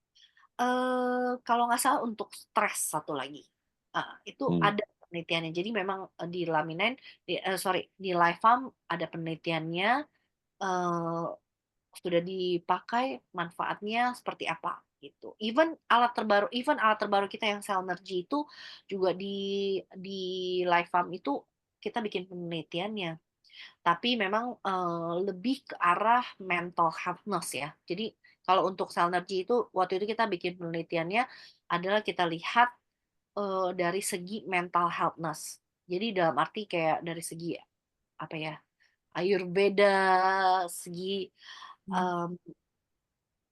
kalau nggak salah untuk stres satu lagi. Itu Hmm. ada penelitiannya. Jadi memang di Laminen, sorry, di Life Farm ada penelitiannya, eh, sudah dipakai manfaatnya seperti apa gitu. Even alat terbaru kita yang Cellnergy itu juga di Life Farm itu kita bikin penelitiannya. Tapi memang lebih ke arah mental healthness ya. Jadi kalau untuk Salnergy itu waktu itu kita bikin penelitiannya adalah kita lihat dari segi mental healthness. Jadi dalam arti kayak dari segi apa ya, Ayurveda, segi Hmm. mmm,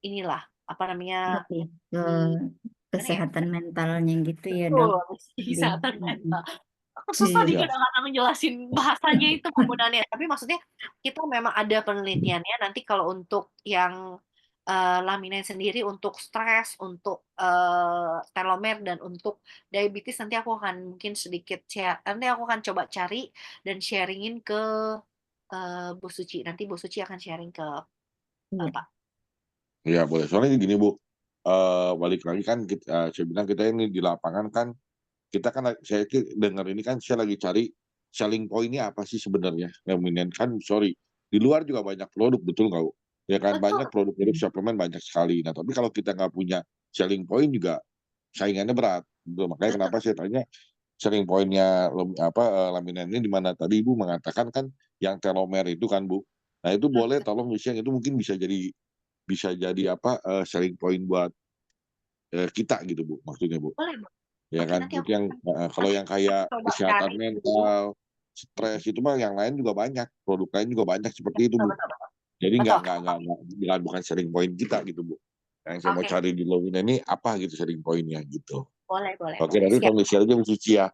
inilah apa namanya, Lebih ke di gimana ya? kesehatan mentalnya gitu ya dok. Betul, Lebih. kesehatan Mm-mm. mental. Aku susah nih Iya. kadang-kadang ngejelasin bahasanya itu penggunaannya. Tapi maksudnya kita memang ada penelitiannya nanti kalau untuk yang laminin sendiri untuk stres, untuk telomer dan untuk diabetes nanti aku akan mungkin sedikit share. Nanti aku akan coba cari dan sharingin ke Bu Suci. Nanti Bu Suci akan sharing ke Iya. Bapak. Iya boleh. Soalnya gini Bu, balik lagi kan saya bilang kita ini di lapangan kan, kita kan saya dengar ini kan saya lagi cari selling point-nya apa sih sebenarnya. Laminin kan sorry, di luar juga banyak produk betul nggak Bu? Ya kan Betul. banyak produk-produk suplemen banyak sekali. Nah tapi kalau kita nggak punya selling point juga saingannya berat. Gitu. Makanya Betul. kenapa saya tanya selling point-nya laminin ini di mana tadi Ibu mengatakan kan yang telomer itu kan Bu. Nah itu boleh tolong bisa itu mungkin bisa jadi selling point buat kita gitu Bu maksudnya Bu. Boleh, Bu. Ya Oke, kan nanti itu aku yang kalau nanti yang aku kayak coba kesehatan cari dulu. mental, stres itu mah yang lain juga banyak, produk lain juga banyak seperti itu Betul Bu. betul betul. Jadi Betul. bukan selling point kita gitu Bu. Yang saya mau Oke, cari di Lovina ini apa gitu selling point-nya gitu. boleh boleh Oke boleh. nanti Siap. tolong share aja Bu Cici ya.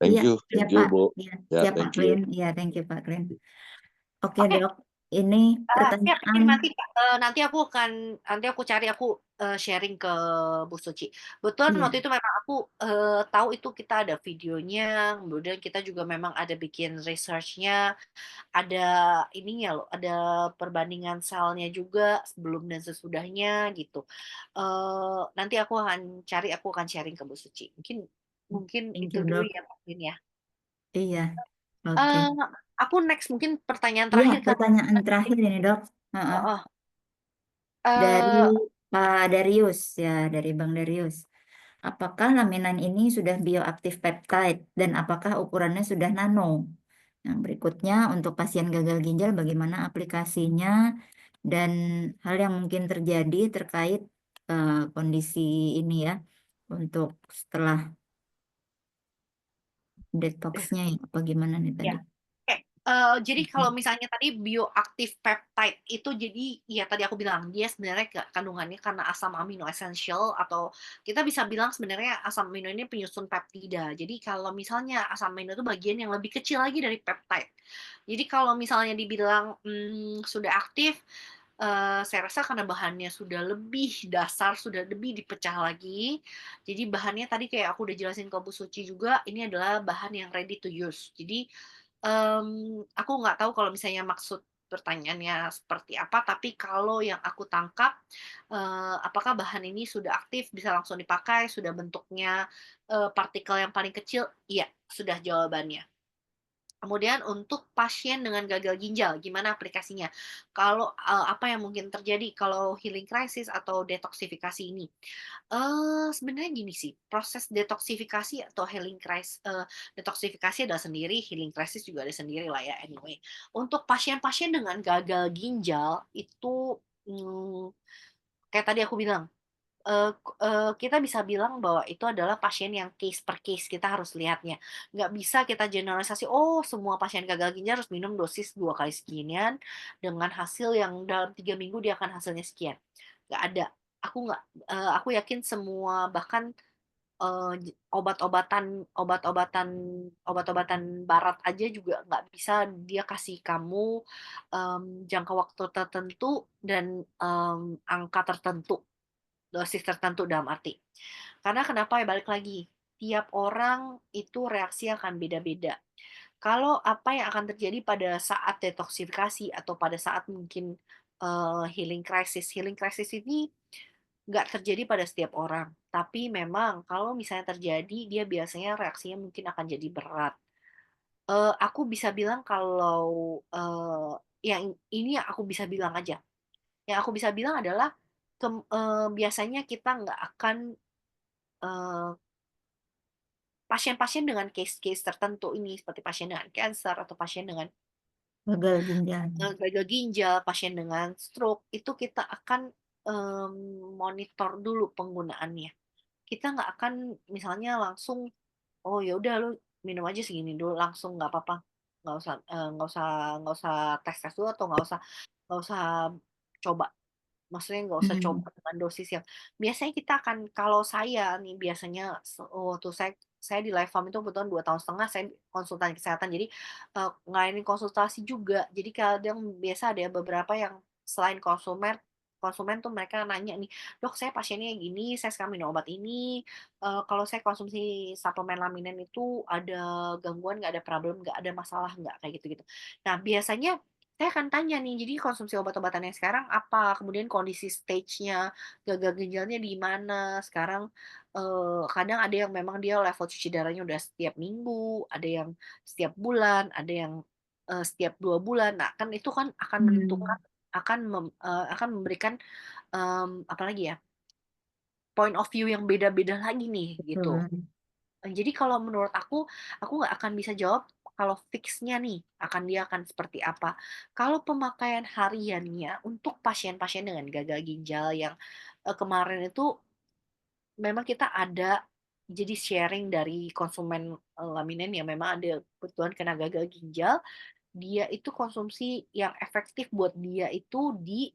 Iya, Thank siap you Pak. Bu. Iya, Ya siap Pak thank you. Klin. Iya, thank you Pak Klin. Oke Oke, dok, ini siap. pertanyaan. Mungkin nanti aku cari aku sharing ke Bu Suci. Betul Iya, waktu itu memang aku tahu itu kita ada videonya, kemudian kita juga memang ada bikin research-nya, ada ininya loh, ada perbandingan selnya juga sebelum dan sesudahnya gitu. Nanti aku akan sharing ke Bu Suci. Mungkin mungkin thank itu you dulu dok. ya mungkin ya. Iya, oke. Eh, aku next mungkin pertanyaan Iya, terakhir kan. pertanyaan terakhir ini dok. Heeh. Heeh. Dari Eh, Pak Darius, ya dari Bang Darius. Apakah laminan ini sudah bioaktif peptide dan apakah ukurannya sudah nano? Yang berikutnya untuk pasien gagal ginjal bagaimana aplikasinya dan hal yang mungkin terjadi terkait kondisi ini ya untuk setelah detoxnya ya apa gimana nih ya. tadi? Oke. Jadi kalau Mhm. misalnya tadi bioaktif peptide itu jadi ya tadi aku bilang dia sebenarnya kandungannya karena asam amino essential atau kita bisa bilang sebenarnya asam amino ini penyusun peptida. Jadi kalau misalnya asam amino itu bagian yang lebih kecil lagi dari peptide. Jadi kalau misalnya dibilang sudah aktif, saya rasa karena bahannya sudah lebih dasar, sudah lebih dipecah lagi. Jadi bahannya tadi kayak aku udah jelasin ke Bu Suci juga, ini adalah bahan yang ready to use. Jadi aku nggak tahu kalau misalnya maksud pertanyaannya seperti apa, tapi kalau yang aku tangkap, apakah bahan ini sudah aktif, bisa langsung dipakai, sudah bentuknya partikel yang paling kecil? Iya, sudah jawabannya. Kemudian untuk pasien dengan gagal ginjal, gimana aplikasinya? Kalau apa yang mungkin terjadi kalau healing crisis atau detoksifikasi ini? Sebenarnya gini sih, proses detoksifikasi atau detoksifikasi ada sendiri, healing crisis juga ada sendiri lah ya anyway. Untuk pasien-pasien dengan gagal ginjal itu, kayak tadi aku bilang, kita bisa bilang bahwa itu adalah pasien yang case per case, kita harus lihatnya. Nggak bisa kita generalisasi, "Oh, semua pasien gagal ginjal harus minum dosis 2 kali seginian, dengan hasil yang dalam 3 minggu dia akan hasilnya sekian." Nggak ada. Aku yakin semua bahkan, obat-obatan barat aja juga nggak bisa dia kasih kamu, jangka waktu tertentu dan, angka tertentu. Dosis tertentu dalam arti. Karena kenapa ya balik lagi, tiap orang itu reaksi akan beda-beda. Kalau apa yang akan terjadi pada saat detoksifikasi atau pada saat mungkin, healing crisis ini nggak terjadi pada setiap orang. Tapi memang kalau misalnya terjadi, dia biasanya reaksinya mungkin akan jadi berat. Aku bisa bilang kalau, yang ini yang aku bisa bilang aja, yang aku bisa bilang adalah biasanya kita nggak akan eee, pasien-pasien dengan case-case tertentu ini, seperti pasien dengan cancer atau pasien dengan gagal ginjal. gagal ginjal, pasien dengan stroke, itu kita akan monitor dulu penggunaannya. Kita nggak akan misalnya langsung, oh ya udah lu minum aja segini dulu langsung nggak apa-apa, nggak usah tes dulu atau nggak usah coba. Maksudnya nggak usah Hmm. coba dengan dosis yang biasanya kita akan, kalau saya nih biasanya waktu saya di Life Farm itu kebetulan 2 tahun setengah saya konsultan kesehatan, jadi ngelayanin konsultasi juga. Jadi kadang biasa ada beberapa yang selain konsumen konsumen tuh mereka nanya nih, dok saya pasiennya gini, saya sekarang minum obat ini, kalau saya konsumsi suplemen laminen itu ada gangguan nggak, ada problem nggak, ada masalah nggak, kayak gitu-gitu. Nah biasanya saya akan tanya nih, jadi konsumsi obat-obatan yang sekarang apa? Kemudian kondisi stage-nya, gagal ginjalnya di mana? Sekarang, kadang ada yang memang dia level cuci darahnya udah setiap minggu, ada yang setiap bulan, ada yang, setiap 2 bulan. Nah, kan itu kan akan menentukan, Hmm. akan memberikan, apalagi ya, point of view yang beda-beda lagi nih, gitu. Betul. Jadi kalau menurut aku nggak akan bisa jawab kalau fix-nya nih, dia akan seperti apa. Kalau pemakaian hariannya untuk pasien-pasien dengan gagal ginjal yang, kemarin itu memang kita ada jadi sharing dari konsumen, laminen yang memang ada kebetulan kena gagal ginjal, dia itu konsumsi yang efektif buat dia itu di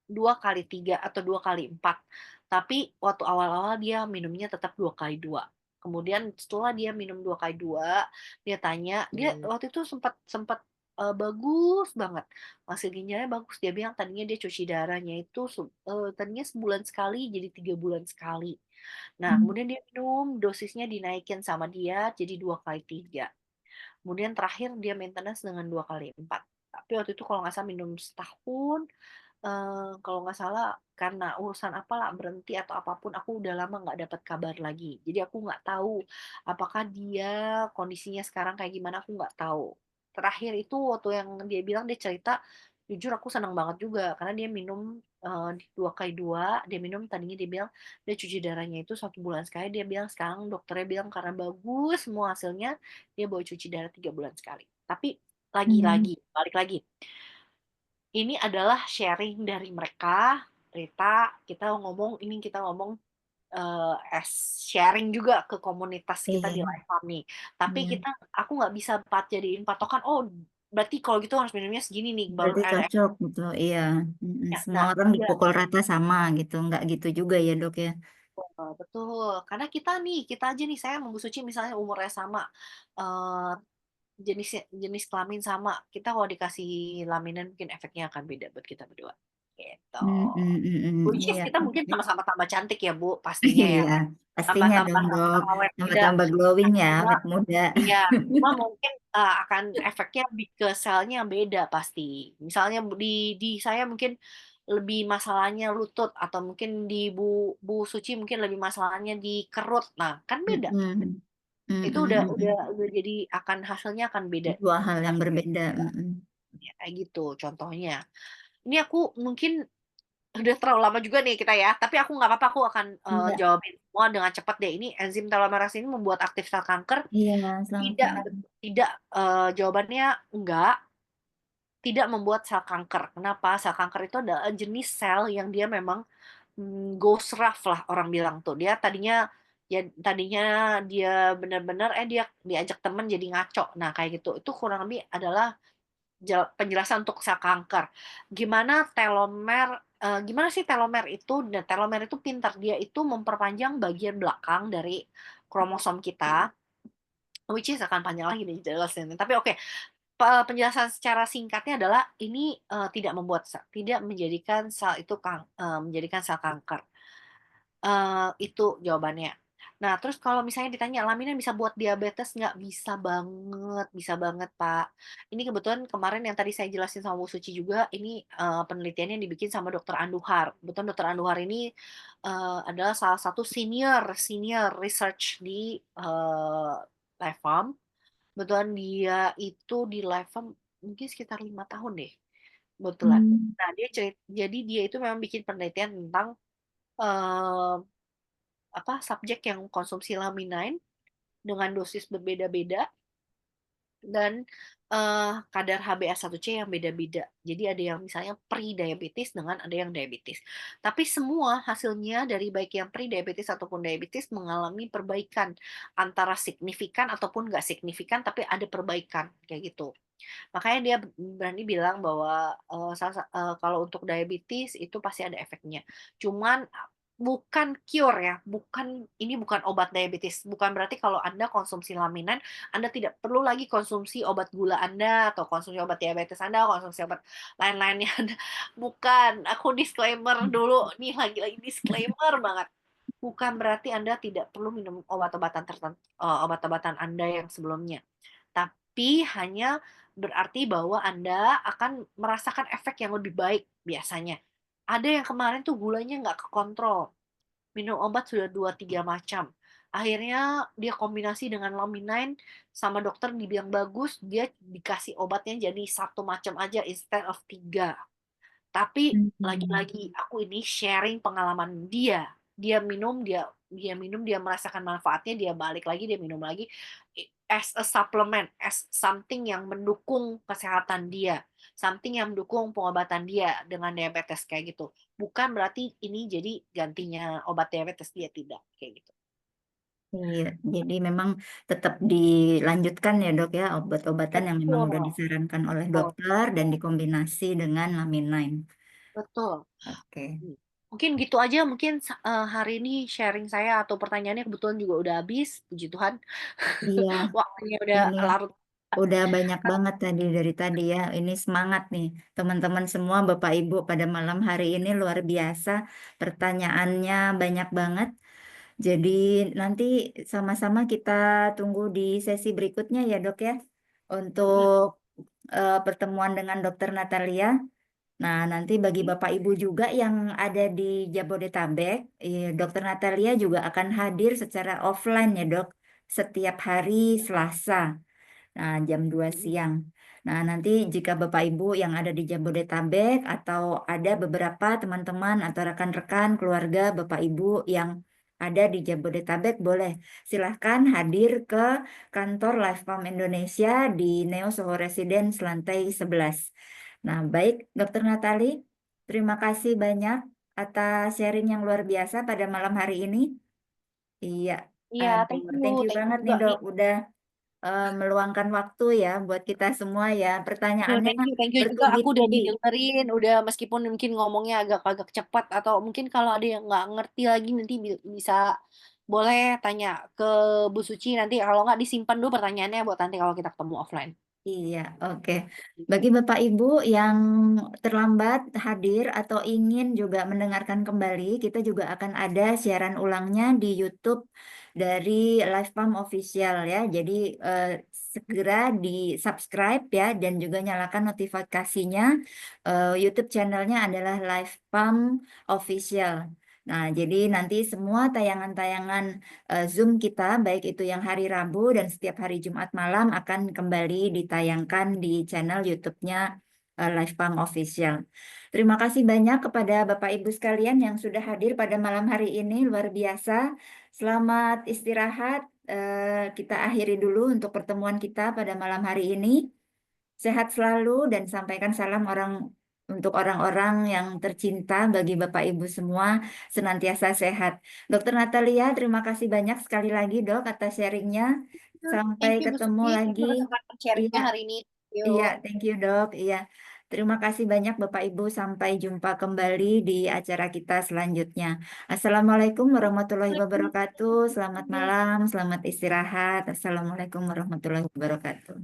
2 kali 3 atau 2 kali 4. Tapi waktu awal-awal dia minumnya tetap 2 kali 2. Kemudian setelah dia minum 2 kali 2, dia tanya, dia waktu itu sempat sempat bagus banget, hasil ginjalnya bagus. Dia bilang tadinya dia cuci darahnya itu tadinya sebulan sekali jadi 3 bulan sekali. Nah, Hmm. kemudian dia minum, dosisnya dinaikin sama dia jadi 2 kali 3. Kemudian terakhir dia maintenance dengan 2 kali 4. Tapi waktu itu kalau nggak salah minum setahun, kalau nggak salah karena urusan apalah berhenti atau apapun, aku udah lama nggak dapat kabar lagi. Jadi aku nggak tahu apakah dia kondisinya sekarang kayak gimana, aku nggak tahu. Terakhir itu waktu yang dia bilang, dia cerita, jujur aku senang banget juga karena dia minum, 2 kali 2, dia minum tadinya dia bilang dia cuci darahnya itu 1 bulan sekali, dia bilang sekarang dokternya bilang karena bagus semua hasilnya, dia boleh cuci darah 3 bulan sekali. Tapi Hmm. lagi-lagi, balik lagi, ini adalah sharing dari mereka, Rita, kita ngomong, as sharing juga ke komunitas kita di Iya, Life Farm nih. Tapi iya. aku nggak bisa jadiin patokan, oh berarti kalau gitu harus minumnya segini nih, baru Berarti ada cocok gitu, iya. efeknya. Semua Nah, orang enggak. dipukul rata sama gitu, nggak gitu juga ya dok ya. Betul. Karena kita aja nih, saya sama Bu Suci misalnya umurnya sama, eee, jenis kelamin sama, kita kalau dikasih laminan mungkin efeknya akan beda buat kita berdua, gitu. Which is Iya. kita mungkin sama-sama tambah cantik ya Bu, pastinya ya. Iya, pastinya Tambah-tambah dong dok. sama-sama awet muda. Tambah-tambah glowing ya, Cuma awet muda. iya, cuma mungkin, akan efeknya ke selnya yang beda pasti. Misalnya di saya mungkin lebih masalahnya lutut, atau mungkin di Bu Suci mungkin lebih masalahnya di kerut. Nah, kan beda. Mm-mm. Itu Mm-mm, mm-mm. udah jadi hasilnya akan beda. Dua hal yang Pasti berbeda. beda. Mm-mm. Ya, kayak gitu contohnya. Ini aku mungkin udah terlalu lama juga nih kita ya, tapi aku nggak apa-apa, aku akan Enggak. jawabin semua dengan cepat deh. Ini enzim telomerase ini membuat aktif sel kanker? Iya, selamat Tidak, malam. tidak. Jawabannya enggak, tidak membuat sel kanker. Kenapa? Sel kanker itu adalah jenis sel yang dia memang goes rough lah orang bilang tuh. Dia tadinya dia benar-benar dia diajak temen jadi ngaco. Nah, kayak gitu. Itu kurang lebih adalah penjelasan untuk sel kanker. Gimana sih telomer itu? Dan telomer itu pintar, dia itu memperpanjang bagian belakang dari kromosom kita, which is akan panjang lagi nih jelasin. Tapi oke, penjelasan secara singkatnya adalah ini tidak menjadikan sel itu menjadikan sel kanker. Itu jawabannya. Nah, terus kalau misalnya ditanya, "Lamina bisa buat diabetes nggak?" Bisa banget, Pak. Ini kebetulan kemarin yang tadi saya jelasin sama Bu Suci juga, ini, penelitiannya dibikin sama Dokter Anduhar. Kebetulan Dokter Anduhar ini, adalah salah satu senior senior research di, Life Farm. Kebetulan dia itu di Life Farm mungkin sekitar 5 tahun deh, kebetulan. Hmm. Nah, jadi dia itu memang bikin penelitian tentang, eee subjek yang konsumsi Laminin dengan dosis berbeda-beda, dan kadar HbA1c yang beda-beda. Jadi ada yang misalnya pre-diabetes dengan ada yang diabetes. Tapi semua hasilnya dari baik yang pre-diabetes ataupun diabetes mengalami perbaikan antara signifikan ataupun nggak signifikan, tapi ada perbaikan kayak gitu. Makanya dia berani bilang bahwa kalau untuk diabetes itu pasti ada efeknya. Cuman bukan cure ya, ini bukan obat diabetes. Bukan berarti kalau Anda konsumsi laminan, Anda tidak perlu lagi konsumsi obat gula Anda atau konsumsi obat diabetes Anda, konsumsi obat lain-lainnya Anda. Bukan, aku disclaimer dulu nih, lagi-lagi disclaimer banget. Bukan berarti Anda tidak perlu minum obat-obatan tertentu, obat-obatan Anda yang sebelumnya. Tapi hanya berarti bahwa Anda akan merasakan efek yang lebih baik biasanya. Ada yang kemarin tuh gulanya nggak kekontrol, minum obat sudah 2-3 macam. Akhirnya dia kombinasi dengan Lamine, sama dokter dibilang bagus, dia dikasih obatnya jadi 1 macam aja instead of 3. Tapi Hmm. lagi-lagi aku ini sharing pengalaman dia. Dia minum, dia minum, dia merasakan manfaatnya, dia balik lagi, dia minum lagi as a supplement, as something yang mendukung kesehatan dia, something yang mendukung pengobatan dia dengan diabetes kayak gitu. Bukan berarti ini jadi gantinya obat diabetes, dia tidak kayak gitu. Iya, jadi memang tetap dilanjutkan ya dok ya obat-obatan yang memang Betul, udah disarankan oleh betul, dokter dan dikombinasi dengan laminine. betul. Oke. Mungkin gitu aja, mungkin hari ini sharing saya atau pertanyaannya kebetulan juga udah habis, puji Tuhan. Iya, Waktunya udah ini larut. udah banyak banget tadi dari tadi ya. Ini semangat nih teman-teman semua, Bapak Ibu pada malam hari ini luar biasa. Pertanyaannya banyak banget. Jadi nanti sama-sama kita tunggu di sesi berikutnya ya dok ya Iya, untuk pertemuan dengan Dokter Natalia. Nah, nanti bagi Bapak Ibu juga yang ada di Jabodetabek, Dokter Natalia juga akan hadir secara offline ya dok, setiap hari Selasa. Nah, jam 2 siang. Nah, nanti jika Bapak Ibu yang ada di Jabodetabek atau ada beberapa teman-teman atau rekan-rekan keluarga Bapak Ibu yang ada di Jabodetabek, boleh silahkan hadir ke kantor Life Farm Indonesia di Neo Soho Residence lantai 11. Nah, baik Dokter Natali, terima kasih banyak atas sharing yang luar biasa pada malam hari ini. Iya, iya, aduh, thank you thank you banget juga nih nih. dok, udah meluangkan waktu ya buat kita semua ya. Pertanyaannya Thank you juga aku udah bertubi-tubi. didengerin, udah meskipun mungkin ngomongnya agak-agak cepat atau mungkin kalau ada yang nggak ngerti lagi nanti bisa boleh tanya ke Bu Suci nanti kalau nggak disimpan dulu pertanyaannya buat nanti kalau kita ketemu offline. Iya, oke. Bagi Bapak Ibu yang terlambat hadir atau ingin juga mendengarkan kembali, kita juga akan ada siaran ulangnya di YouTube dari Live Farm Official ya. Jadi eh, segera di subscribe ya dan juga nyalakan notifikasinya. YouTube channelnya adalah Live Farm Official. Nah, jadi nanti semua tayangan-tayangan Zoom kita, baik itu yang hari Rabu dan setiap hari Jumat malam akan kembali ditayangkan di channel YouTube-nya Live Farm Official. Terima kasih banyak kepada Bapak Ibu sekalian yang sudah hadir pada malam hari ini, luar biasa. Selamat istirahat. Kita akhiri dulu untuk pertemuan kita pada malam hari ini. Sehat selalu dan sampaikan salam untuk orang-orang yang tercinta bagi Bapak Ibu semua senantiasa sehat. Dokter Natalia, terima kasih banyak sekali lagi dok atas sharingnya. Sampai Thank you Bu ketemu Suci lagi. untuk kesempatan Iya, sharingnya hari ini. iya, Yuk. thank you dok. Iya, terima kasih banyak Bapak Ibu. Sampai jumpa kembali di acara kita selanjutnya. Assalamualaikum warahmatullahi wabarakatuh. Selamat malam, selamat istirahat. Assalamualaikum warahmatullahi wabarakatuh.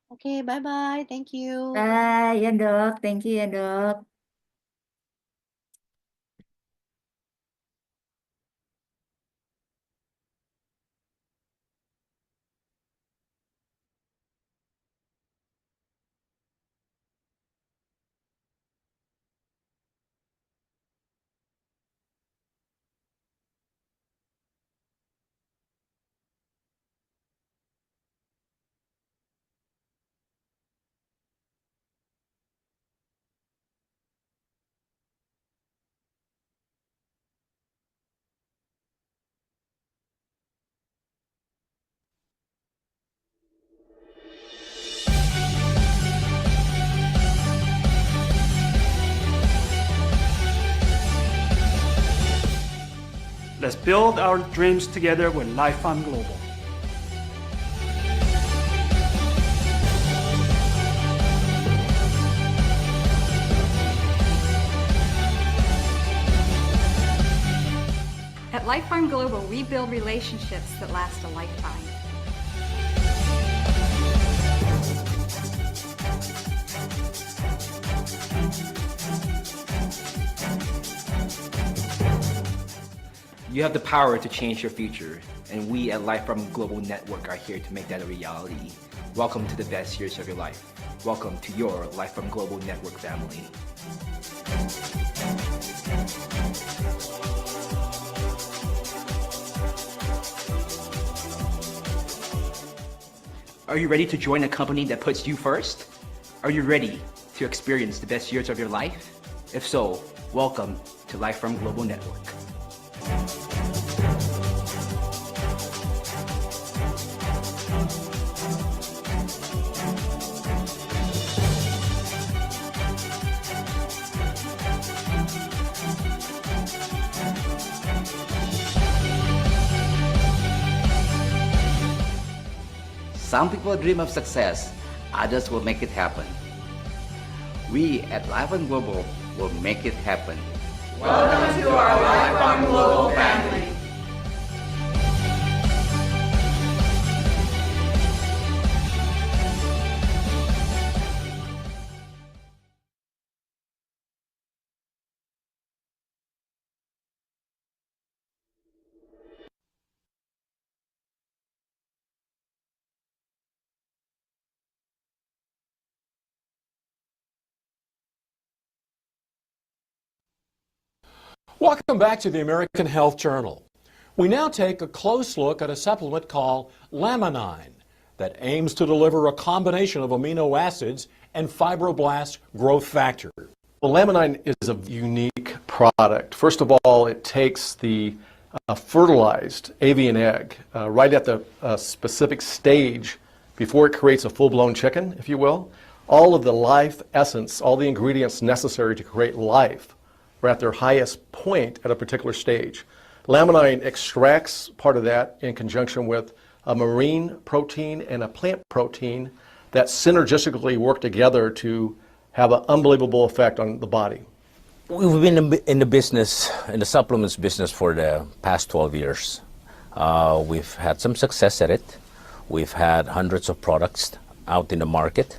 Oke, bye bye. Thank you. Bye ya dok, thank you ya dok. Let's build our dreams together with Life Farm Global. At Life Farm Global, we build relationships that last a lifetime. You have the power to change your future, and we at Life Farm Global Network are here to make that a reality. Welcome to the best years of your life. Welcome to your Life Farm Global Network family. Are you ready to join a company that puts you first? Are you ready to experience the best years of your life? If so, welcome to Life Farm Global Network. Some people dream of success, others will make it happen. We at Life Farm Global will make it happen. Welcome to our Life Farm Global family. Welcome back to the American Health Journal. We now take a close look at a supplement called Laminine that aims to deliver a combination of amino acids and fibroblast growth factor. Well, Laminine is a unique product. First of all, it takes the fertilized avian egg right at the specific stage before it creates a full-blown chicken, if you will. All of the life essence, all the ingredients necessary to create life are at their highest point at a particular stage. Laminine extracts part of that in conjunction with a marine protein and a plant protein that synergistically work together to have an unbelievable effect on the body. We've been in the business, in the supplements business for the past 12 years. We've had some success at it. We've had hundreds of products out in the market.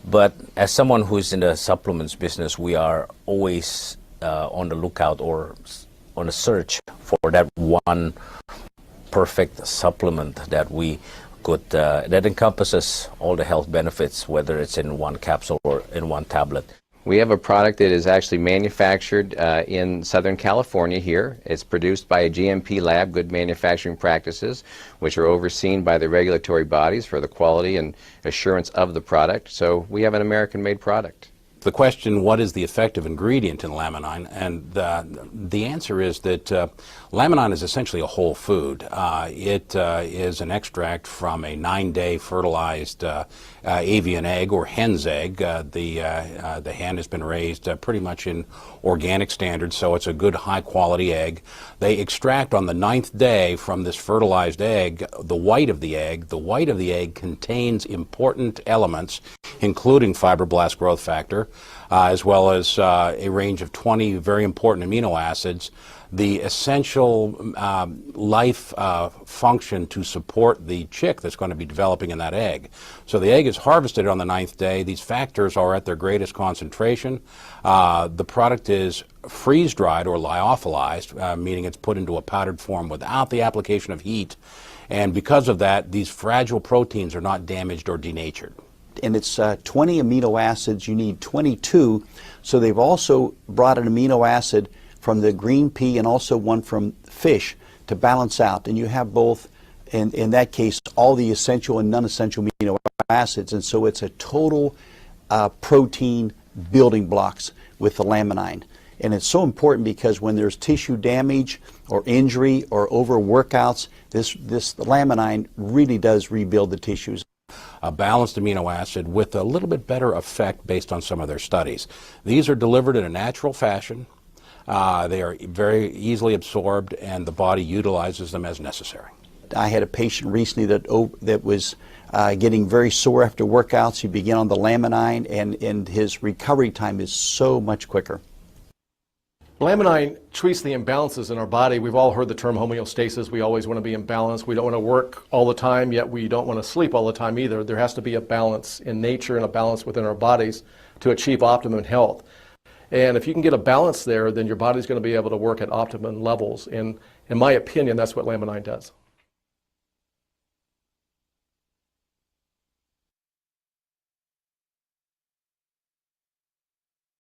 But as someone who's in the supplements business, we are always on the lookout or on a search for that one perfect supplement that we could that encompasses all the health benefits, whether it's in one capsule or in one tablet. We have a product that is actually manufactured in Southern California here. It's produced by a GMP lab, Good Manufacturing Practices, which are overseen by the regulatory bodies for the quality and assurance of the product. So we have an American-made product. The question, what is the effective ingredient in Laminine? And the answer is that Laminine is essentially a whole food. It is an extract from a 9-day fertilized avian egg or hen's egg. The hen has been raised pretty much in organic standards, so it's a good high-quality egg. They extract on the 9th day from this fertilized egg the white of the egg. The white of the egg contains important elements, including fibroblast growth factor, as well as a range of 20 very important amino acids, the essential life function to support the chick that's going to be developing in that egg. So the egg is harvested on the 9th day. These factors are at their greatest concentration. The product is freeze-dried or lyophilized, meaning it's put into a powdered form without the application of heat. And because of that, these fragile proteins are not damaged or denatured. And it's 20 amino acids, you need 22. So they've also brought an amino acid from the green pea and also one from fish to balance out. And you have both, in that case, all the essential and non-essential amino acids. And so it's a total protein building blocks with the Laminine. And it's so important because when there's tissue damage or injury or overworkouts, this Laminine really does rebuild the tissues. A balanced amino acid with a little bit better effect based on some of their studies. These are delivered in a natural fashion. They are very easily absorbed, and the body utilizes them as necessary. I had a patient recently that was getting very sore after workouts. He began on the Laminine, and his recovery time is so much quicker. Laminine treats the imbalances in our body. We've all heard the term homeostasis. We always want to be in balance. We don't want to work all the time, yet we don't want to sleep all the time either. There has to be a balance in nature and a balance within our bodies to achieve optimum health. And if you can get a balance there, then your body's going to be able to work at optimum levels. And in my opinion, that's what Laminine does.